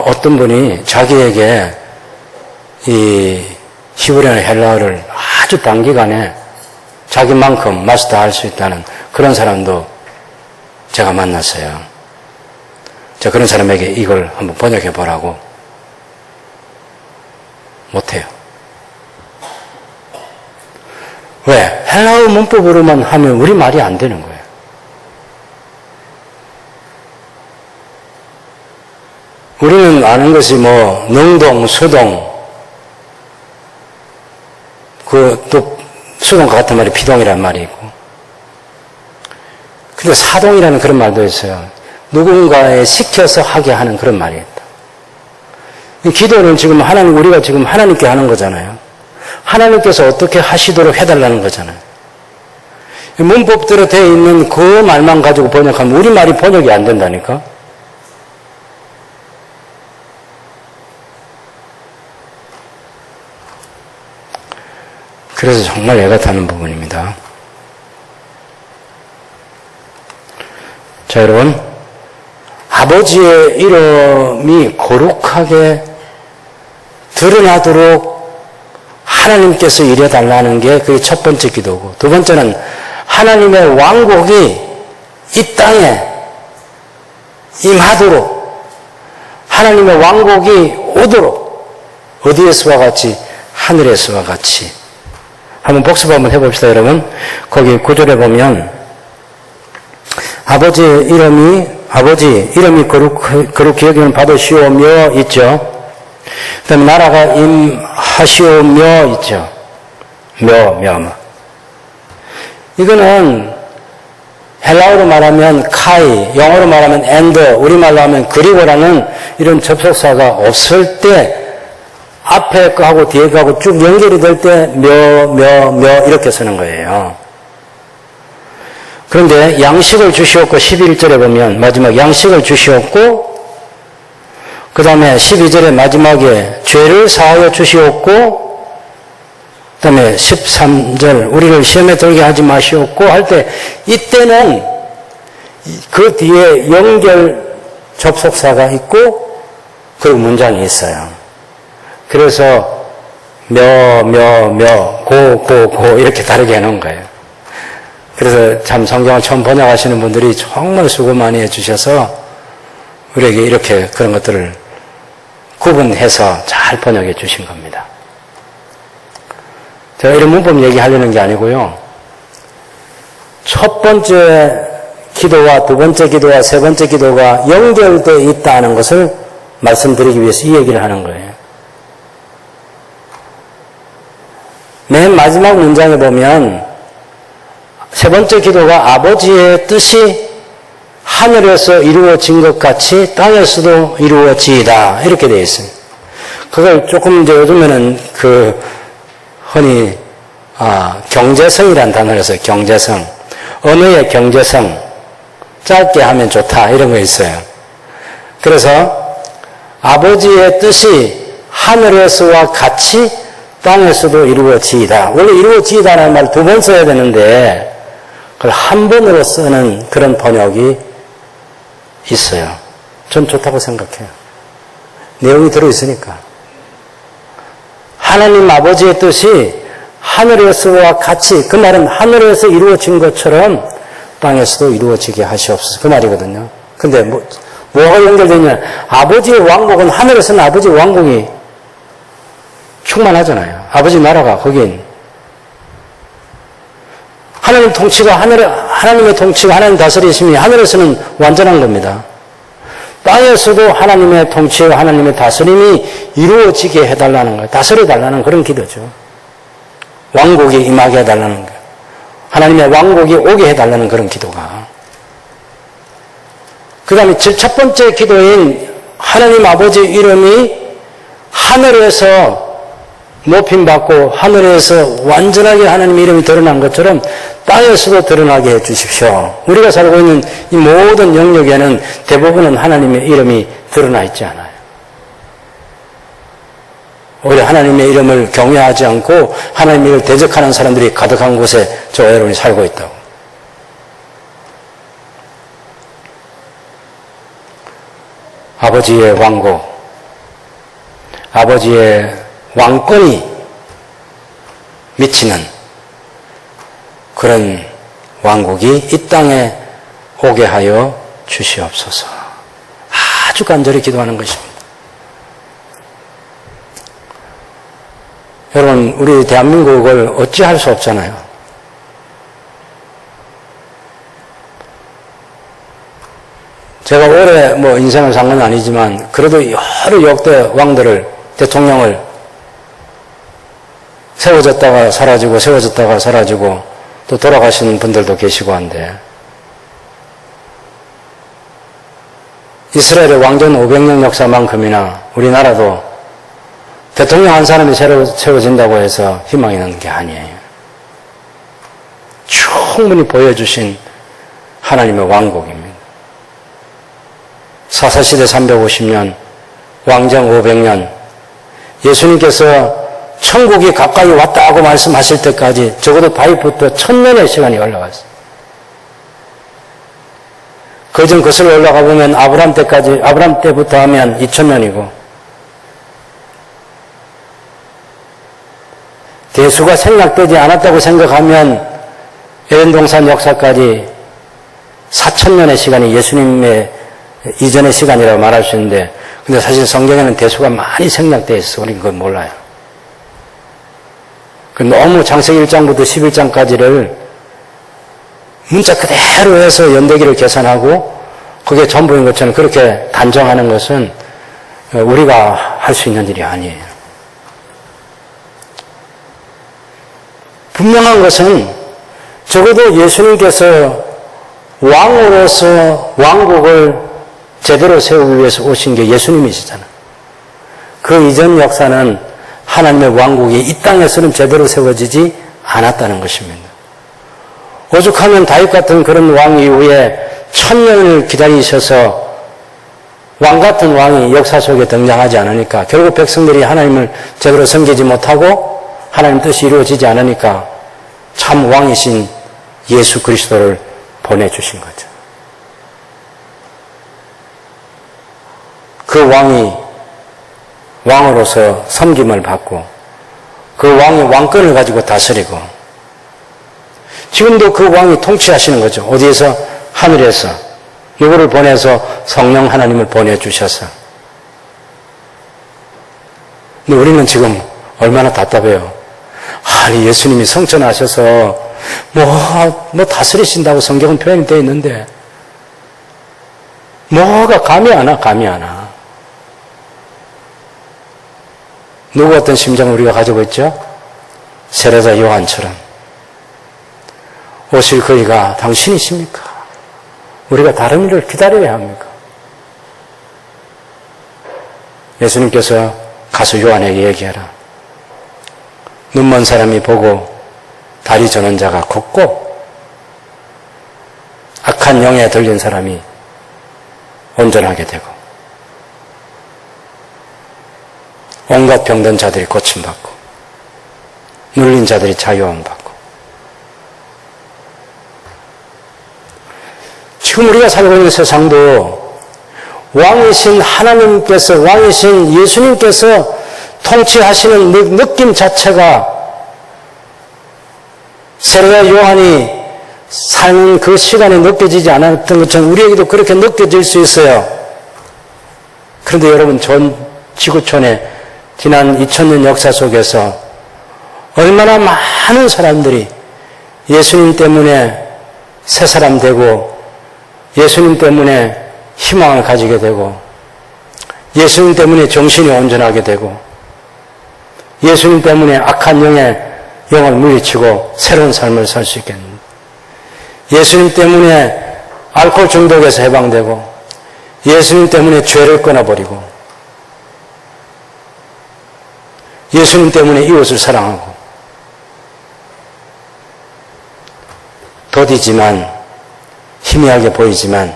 [SPEAKER 1] 어떤 분이 자기에게 이 히브리어나 헬라어를 아주 단기간에 자기만큼 마스터할 수 있다는 그런 사람도 제가 만났어요. 제가 그런 사람에게 이걸 한번 번역해 보라고 못해요. 왜? 헬라어 문법으로만 하면 우리 말이 안 되는 거예요. 우리는 아는 것이 뭐 능동, 수동, 또 수동과 같은 말이 피동이라는 말이 있고, 근데 사동이라는 그런 말도 있어요. 누군가에 시켜서 하게 하는 그런 말이 있다. 기도는 지금 우리가 지금 하나님께 하는 거잖아요. 하나님께서 어떻게 하시도록 해달라는 거잖아요. 문법대로 되어 있는 그 말만 가지고 번역하면 우리 말이 번역이 안 된다니까. 그래서 정말 애가 타는 부분입니다. 자, 여러분, 아버지의 이름이 거룩하게 드러나도록 하나님께서 이뤄달라는 게 그게 첫 번째 기도고, 두 번째는 하나님의 왕국이 이 땅에 임하도록, 하나님의 왕국이 오도록, 어디에서와 같이? 하늘에서와 같이. 한번 복습 한번 해봅시다, 여러분. 거기 9절에 보면 아버지 이름이 거룩히 여김을 받으시오며 있죠. 그 다음에 나라가 임하시오며 있죠. 며. 이거는 헬라어로 말하면 카이, 영어로 말하면 and, 우리말로 하면 그리고라는 이런 접속사가 없을 때 앞에 거하고 뒤에 거하고 쭉 연결이 될 때 며 이렇게 쓰는 거예요. 그런데 양식을 주시옵고 11절에 보면 마지막 양식을 주시옵고 그 다음에 12절에 마지막에 죄를 사하여 주시옵고 그 다음에 13절 우리를 시험에 들게 하지 마시옵고 할 때 이때는 그 뒤에 연결 접속사가 있고 그리고 문장이 있어요. 그래서 고 이렇게 다르게 해놓은 거예요. 그래서 참 성경을 처음 번역하시는 분들이 정말 수고 많이 해주셔서 우리에게 이렇게 그런 것들을 구분해서 잘 번역해 주신 겁니다. 제가 이런 문법 얘기하려는 게 아니고요. 첫 번째 기도와 두 번째 기도와 세 번째 기도가 연결되어 있다는 것을 말씀드리기 위해서 이 얘기를 하는 거예요. 맨 마지막 문장에 보면 세 번째 기도가 아버지의 뜻이 하늘에서 이루어진 것 같이 땅에서도 이루어지이다 이렇게 되어 있습니다. 그걸 조금 이제 요즘에는 흔히 경제성이라는 단어를 써요. 경제성, 언어의 경제성, 짧게 하면 좋다 이런 거 있어요. 그래서 아버지의 뜻이 하늘에서와 같이 땅에서도 이루어지이다. 원래 이루어지이다라는 말 두 번 써야 되는데 그걸 한 번으로 쓰는 그런 번역이 있어요. 전 좋다고 생각해요. 내용이 들어있으니까. 하나님 아버지의 뜻이 하늘에서와 같이, 그 말은 하늘에서 이루어진 것처럼 땅에서도 이루어지게 하시옵소서. 그 말이거든요. 근데 뭐가 연결되냐. 아버지의 왕국은 하늘에서는 아버지의 왕국이 충만하잖아요. 아버지 나라가 거긴 하나님 통치가 하나님의 통치가 하나님 다스리심이 하늘에서는 완전한 겁니다. 땅에서도 하나님의 통치와 하나님의 다스림이 이루어지게 해달라는 거예요. 다스려달라는 그런 기도죠. 왕국이 임하게 해달라는 거예요. 하나님의 왕국이 오게 해달라는 그런 기도가. 그 다음에 첫 번째 기도인 하나님 아버지 이름이 하늘에서 높임받고 하늘에서 완전하게 하나님의 이름이 드러난 것처럼 땅에서도 드러나게 해주십시오. 우리가 살고 있는 이 모든 영역에는 대부분은 하나님의 이름이 드러나 있지 않아요. 오히려 하나님의 이름을 경외하지 않고 하나님의 이름을 대적하는 사람들이 가득한 곳에 저 여러분이 살고 있다고. 아버지의 왕국, 아버지의 왕권이 미치는 그런 왕국이 이 땅에 오게 하여 주시옵소서. 아주 간절히 기도하는 것입니다. 여러분, 우리 대한민국을 어찌할 수 없잖아요. 제가 오래 인생을 산 건 아니지만 그래도 여러 역대 왕들을, 대통령을 세워졌다가 사라지고 세워졌다가 사라지고 또 돌아가시는 분들도 계시고 한데, 이스라엘의 왕전 500년 역사만큼이나 우리나라도 대통령 한 사람이 새로 세워진다고 해서 희망이 있는 게 아니에요. 충분히 보여주신 하나님의 왕국입니다. 사사시대 350년, 왕정 500년, 예수님께서 천국이 가까이 왔다고 말씀하실 때까지 적어도 다윗부터 1000년의 시간이 올라갔어요. 그전 거슬러 올라가 보면 아브람 때부터 하면 2000년이고, 대수가 생략되지 않았다고 생각하면 에덴동산 역사까지 4000년의 시간이 예수님의 이전의 시간이라고 말할 수 있는데, 근데 사실 성경에는 대수가 많이 생략되어 있어. 우리는 그건 몰라요. 너무 창세기 1장부터 11장까지를 문자 그대로 해서 연대기를 계산하고 그게 전부인 것처럼 그렇게 단정하는 것은 우리가 할 수 있는 일이 아니에요. 분명한 것은 적어도 예수님께서 왕으로서 왕국을 제대로 세우기 위해서 오신 게 예수님이시잖아요. 그 이전 역사는 하나님의 왕국이 이 땅에서는 제대로 세워지지 않았다는 것입니다. 오죽하면 다윗 같은 그런 왕 이후에 1000년을 기다리셔서 왕 같은 왕이 역사 속에 등장하지 않으니까 결국 백성들이 하나님을 제대로 섬기지 못하고 하나님 뜻이 이루어지지 않으니까 참 왕이신 예수 그리스도를 보내주신 거죠. 그 왕이 왕으로서 섬김을 받고 그 왕이 왕권을 가지고 다스리고 지금도 그 왕이 통치하시는 거죠. 어디에서? 하늘에서. 누구를 보내서? 성령 하나님을 보내주셔서. 근데 우리는 지금 얼마나 답답해요. 아니, 예수님이 성천하셔서 뭐 다스리신다고 성경은 표현이 되어 있는데 뭐가 감이 안 와. 누구 어떤 심정을 우리가 가지고 있죠? 세례자 요한처럼. 오실 그이가 당신이십니까? 우리가 다른 일을 기다려야 합니까? 예수님께서 가서 요한에게 얘기하라. 눈먼 사람이 보고 다리 저는 자가 걷고 악한 영에 들린 사람이 온전하게 되고 온갖 병든 자들이 고침받고 눌린 자들이 자유함 받고. 지금 우리가 살고 있는 세상도 왕이신 하나님께서, 왕이신 예수님께서 통치하시는 느낌 자체가 세례자 요한이 사는 그 시간에 느껴지지 않았던 것처럼 우리에게도 그렇게 느껴질 수 있어요. 그런데 여러분, 전 지구촌에 지난 2000년 역사 속에서 얼마나 많은 사람들이 예수님 때문에 새 사람 되고 예수님 때문에 희망을 가지게 되고 예수님 때문에 정신이 온전하게 되고 예수님 때문에 악한 영을 물리치고 새로운 삶을 살 수 있겠는데, 예수님 때문에 알코올 중독에서 해방되고 예수님 때문에 죄를 끊어버리고 예수님 때문에 이웃을 사랑하고 더디지만 희미하게 보이지만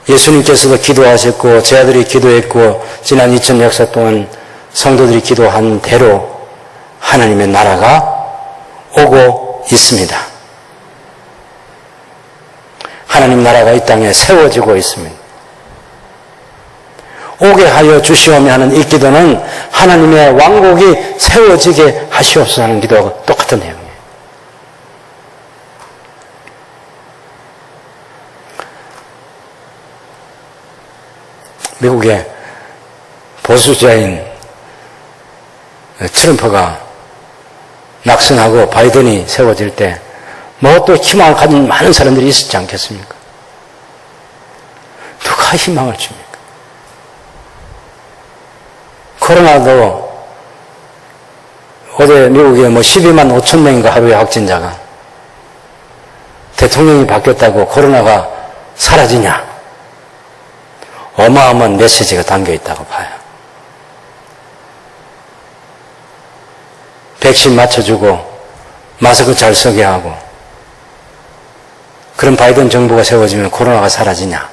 [SPEAKER 1] 예수님께서도 기도하셨고 제 아들이 기도했고 지난 2000 역사 동안 성도들이 기도한 대로 하나님의 나라가 오고 있습니다. 하나님 나라가 이 땅에 세워지고 있습니다. 오게 하여 주시오며 하는 이 기도는 하나님의 왕국이 세워지게 하시옵소서 하는 기도하고 똑같은 내용이에요. 미국의 보수자인 트럼프가 낙선하고 바이든이 세워질 때 뭐 또 희망을 가진 많은 사람들이 있었지 않겠습니까? 누가 희망을 줍니까? 코로나도 어제 미국에 12만 5천 명인가 하루에 확진자가 대통령이 바뀌었다고 코로나가 사라지냐? 어마어마한 메시지가 담겨 있다고 봐요. 백신 맞춰주고 마스크 잘 쓰게 하고 그런 바이든 정부가 세워지면 코로나가 사라지냐?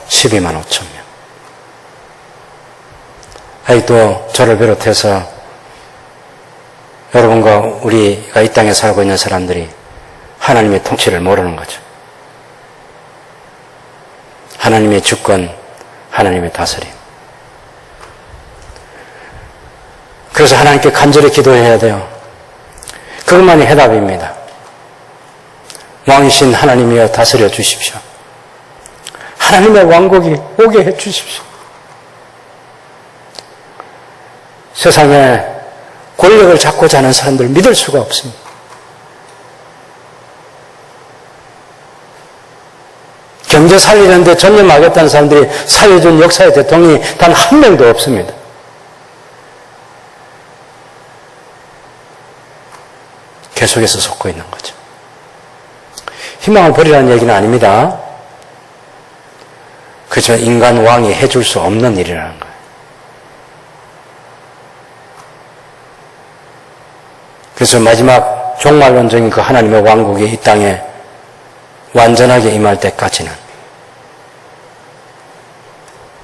[SPEAKER 1] (12만 5천 명) 아직도 저를 비롯해서 여러분과 우리가 이 땅에 살고 있는 사람들이 하나님의 통치를 모르는 거죠. 하나님의 주권, 하나님의 다스림. 그래서 하나님께 간절히 기도해야 돼요. 그것만이 해답입니다. 왕이신 하나님이여 다스려 주십시오. 하나님의 왕국이 오게 해 주십시오. 세상에 권력을 잡고자 하는 사람들 믿을 수가 없습니다. 경제 살리는데 전념하겠다는 사람들이 살려준 역사의 대통령이 단 한 명도 없습니다. 계속해서 속고 있는 거죠. 희망을 버리라는 얘기는 아닙니다. 그저 인간 왕이 해줄 수 없는 일이라는 거예요. 그래서 마지막 종말론적인 그 하나님의 왕국이 이 땅에 완전하게 임할 때까지는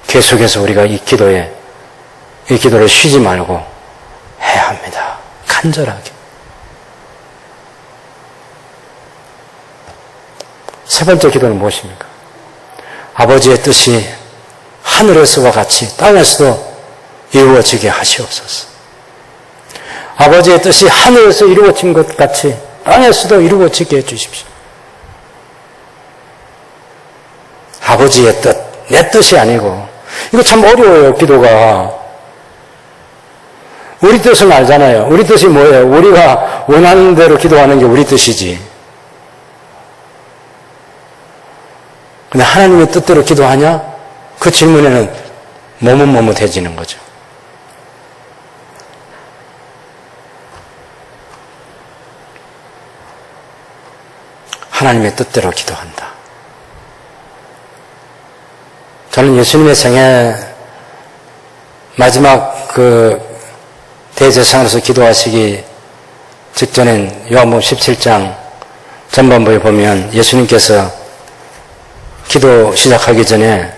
[SPEAKER 1] 계속해서 우리가 이 기도를 쉬지 말고 해야 합니다. 간절하게. 세 번째 기도는 무엇입니까? 아버지의 뜻이 하늘에서와 같이 땅에서도 이루어지게 하시옵소서. 아버지의 뜻이 하늘에서 이루어진 것 같이 땅에서도 이루어지게 해주십시오. 아버지의 뜻, 내 뜻이 아니고. 이거 참 어려워요, 기도가. 우리 뜻은 알잖아요. 우리 뜻이 뭐예요? 우리가 원하는 대로 기도하는 게 우리 뜻이지. 근데 하나님의 뜻대로 기도하냐? 그 질문에는 머뭇머뭇해지는 거죠. 하나님의 뜻대로 기도한다. 저는 예수님의 생애 마지막 그 대제사장으로서 기도하시기 직전엔 요한복음 17장 전반부에 보면 예수님께서 기도 시작하기 전에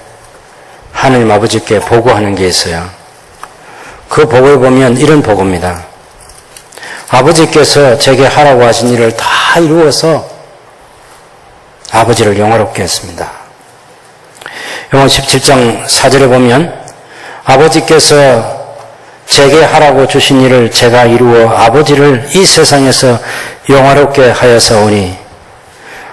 [SPEAKER 1] 하나님 아버지께 보고하는 게 있어요. 그 보고에 보면 이런 보고입니다. 아버지께서 제게 하라고 하신 일을 다 이루어서 아버지를 영화롭게 했습니다. 요한 17장 4절에 보면 아버지께서 제게 하라고 주신 일을 제가 이루어 아버지를 이 세상에서 영화롭게 하여서 오니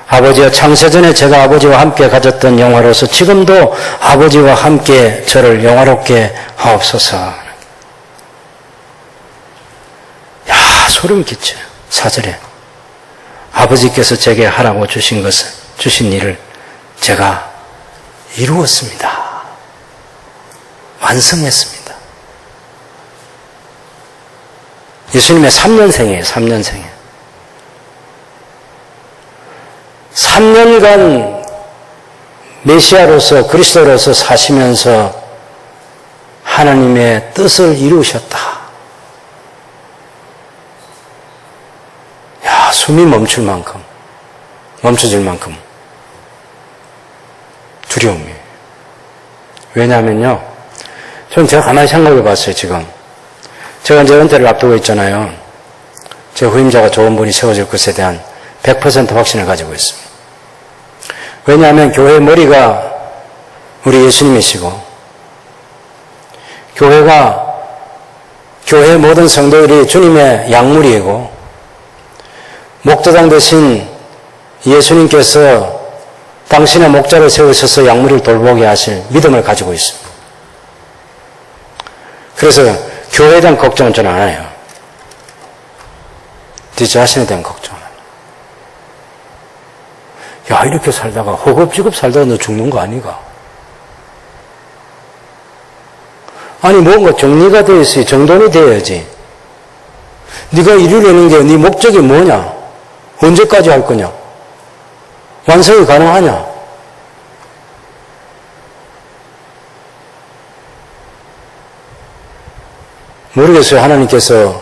[SPEAKER 1] 아버지와 창세전에 제가 아버지와 함께 가졌던 영화로서 지금도 아버지와 함께 저를 영화롭게 하옵소서. 야, 소름 끼쳐요. 4절에 아버지께서 제게 하라고 주신 일을 제가 이루었습니다. 완성했습니다. 예수님의 3년생이에요. 3년생이에요. 3년간 메시아로서 그리스도로서 사시면서 하나님의 뜻을 이루셨다. 야, 숨이 멈춰질 만큼 두려움이에요. 왜냐하면요, 제가 가만히 생각해 봤어요, 지금. 제가 이제 은퇴를 앞두고 있잖아요. 제 후임자가 좋은 분이 세워질 것에 대한 100% 확신을 가지고 있습니다. 왜냐하면 교회의 머리가 우리 예수님이시고, 교회의 모든 성도들이 주님의 약물이고, 목자장 되신 예수님께서 당신의 목자를 세우셔서 약물을 돌보게 하실 믿음을 가지고 있습니다. 그래서 교회에 대한 걱정은 저는 안 해요. 네 자신에 대한 걱정은 안 해요. 야, 이렇게 살다가 허겁지겁 살다가 너 죽는 거 아니가? 아니, 뭔가 정리가 되어 있어야 정돈이 되어야지. 네가 이루려는 게 네 목적이 뭐냐? 언제까지 할 거냐? 완성이 가능하냐? 모르겠어요. 하나님께서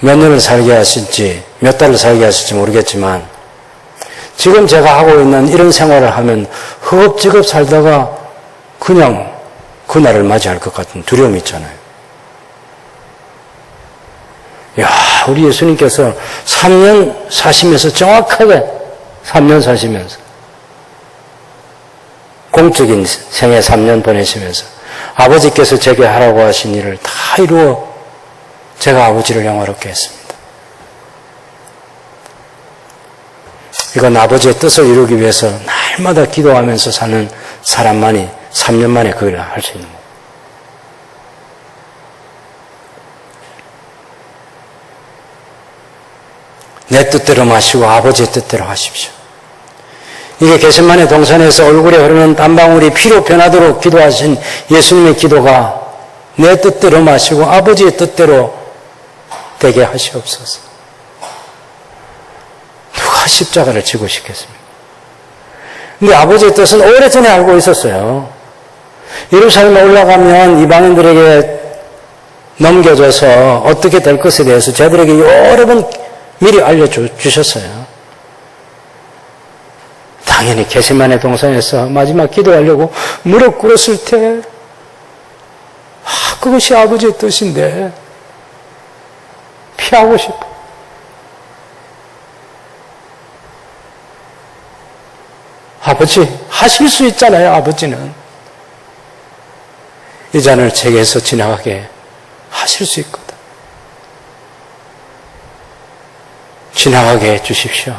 [SPEAKER 1] 몇 년을 살게 하실지, 몇 달을 살게 하실지 모르겠지만, 지금 제가 하고 있는 이런 생활을 하면 허겁지겁 살다가 그냥 그날을 맞이할 것 같은 두려움이 있잖아요. 야, 우리 예수님께서 3년 사시면서 정확하게 3년 사시면서 공적인 생애 3년 보내시면서 아버지께서 제게 하라고 하신 일을 다 이루어 제가 아버지를 영화롭게 했습니다. 이건 아버지의 뜻을 이루기 위해서 날마다 기도하면서 사는 사람만이 3년 만에 그 일을 할 수 있는 거예요. 내 뜻대로 마시고 아버지의 뜻대로 하십시오. 이게 겟세마네 동산에서 얼굴에 흐르는 땀방울이 피로 변하도록 기도하신 예수님의 기도가 내 뜻대로 마시고 아버지의 뜻대로 되게 하시옵소서. 누가 십자가를 지고 싶겠습니까? 근데 아버지의 뜻은 오래전에 알고 있었어요. 예루살렘에 올라가면 이방인들에게 넘겨줘서 어떻게 될 것에 대해서 저들에게 여러 번 미리 알려주셨어요. 당연히 겟세마네 동산에서 마지막 기도하려고 무릎 꿇었을 때 그것이 아버지의 뜻인데 피하고 싶어. 아버지 하실 수 있잖아요. 아버지는 이 잔을 제게서 지나가게 하실 수 있거든. 지나가게 해주십시오.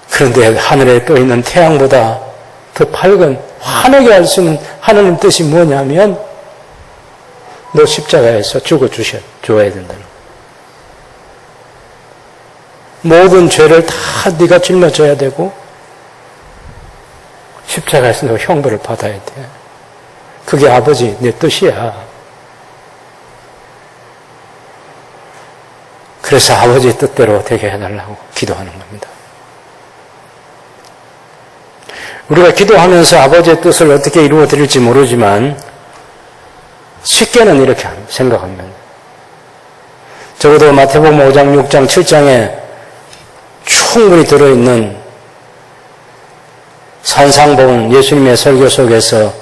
[SPEAKER 1] 그런데 하늘에 떠 있는 태양보다 더 밝은 환하게 할 수 있는 하나님 뜻이 뭐냐면 너 십자가에서 죽어줘야 된다는 거예요. 모든 죄를 다 네가 짊어져야 되고 십자가에서 너 형벌을 받아야 돼. 그게 아버지 내 뜻이야. 그래서 아버지의 뜻대로 되게 해달라고 기도하는 겁니다. 우리가 기도하면서 아버지의 뜻을 어떻게 이루어 드릴지 모르지만 쉽게는 이렇게 생각합니다. 적어도 마태복음 5장, 6장, 7장에 충분히 들어있는 산상본 예수님의 설교 속에서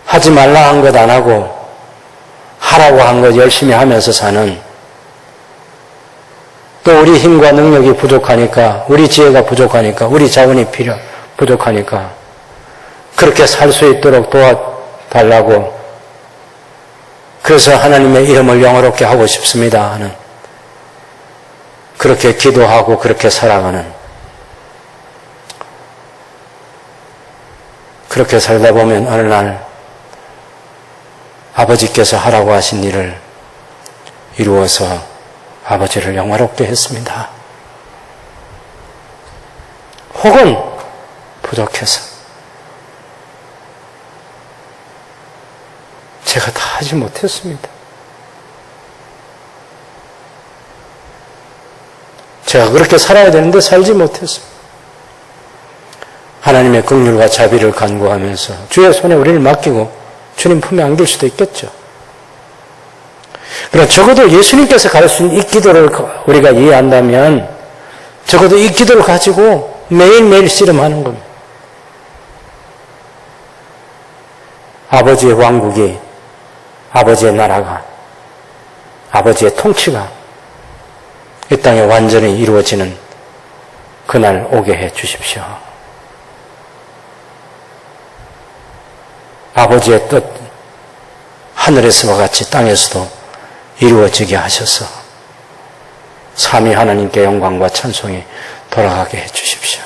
[SPEAKER 1] 하지 말라 한 것 안 하고 하라고 한 것 열심히 하면서 사는, 또 우리 힘과 능력이 부족하니까, 우리 지혜가 부족하니까, 우리 자원이 부족하니까 그렇게 살 수 있도록 도와달라고, 그래서 하나님의 이름을 영화롭게 하고 싶습니다 하는, 그렇게 기도하고 그렇게 살아가는, 그렇게 살다 보면 어느 날 아버지께서 하라고 하신 일을 이루어서 아버지를 영화롭게 했습니다. 혹은 부족해서 제가 다 하지 못했습니다. 제가 그렇게 살아야 되는데 살지 못했습니다. 하나님의 긍휼과 자비를 간구하면서 주의 손에 우리를 맡기고 주님 품에 안길 수도 있겠죠. 그러나 적어도 예수님께서 가르치신 이 기도를 우리가 이해한다면 적어도 이 기도를 가지고 매일매일 씨름하는 겁니다. 아버지의 왕국이, 아버지의 나라가, 아버지의 통치가 이 땅에 완전히 이루어지는 그날 오게 해 주십시오. 아버지의 뜻, 하늘에서와 같이 땅에서도 이루어지게 하셔서 삼위 하나님께 영광과 찬송이 돌아가게 해 주십시오.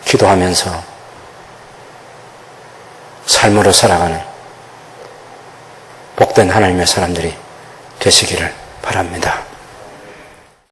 [SPEAKER 1] 기도하면서 삶으로 살아가는 복된 하나님의 사람들이 되시기를 바랍니다.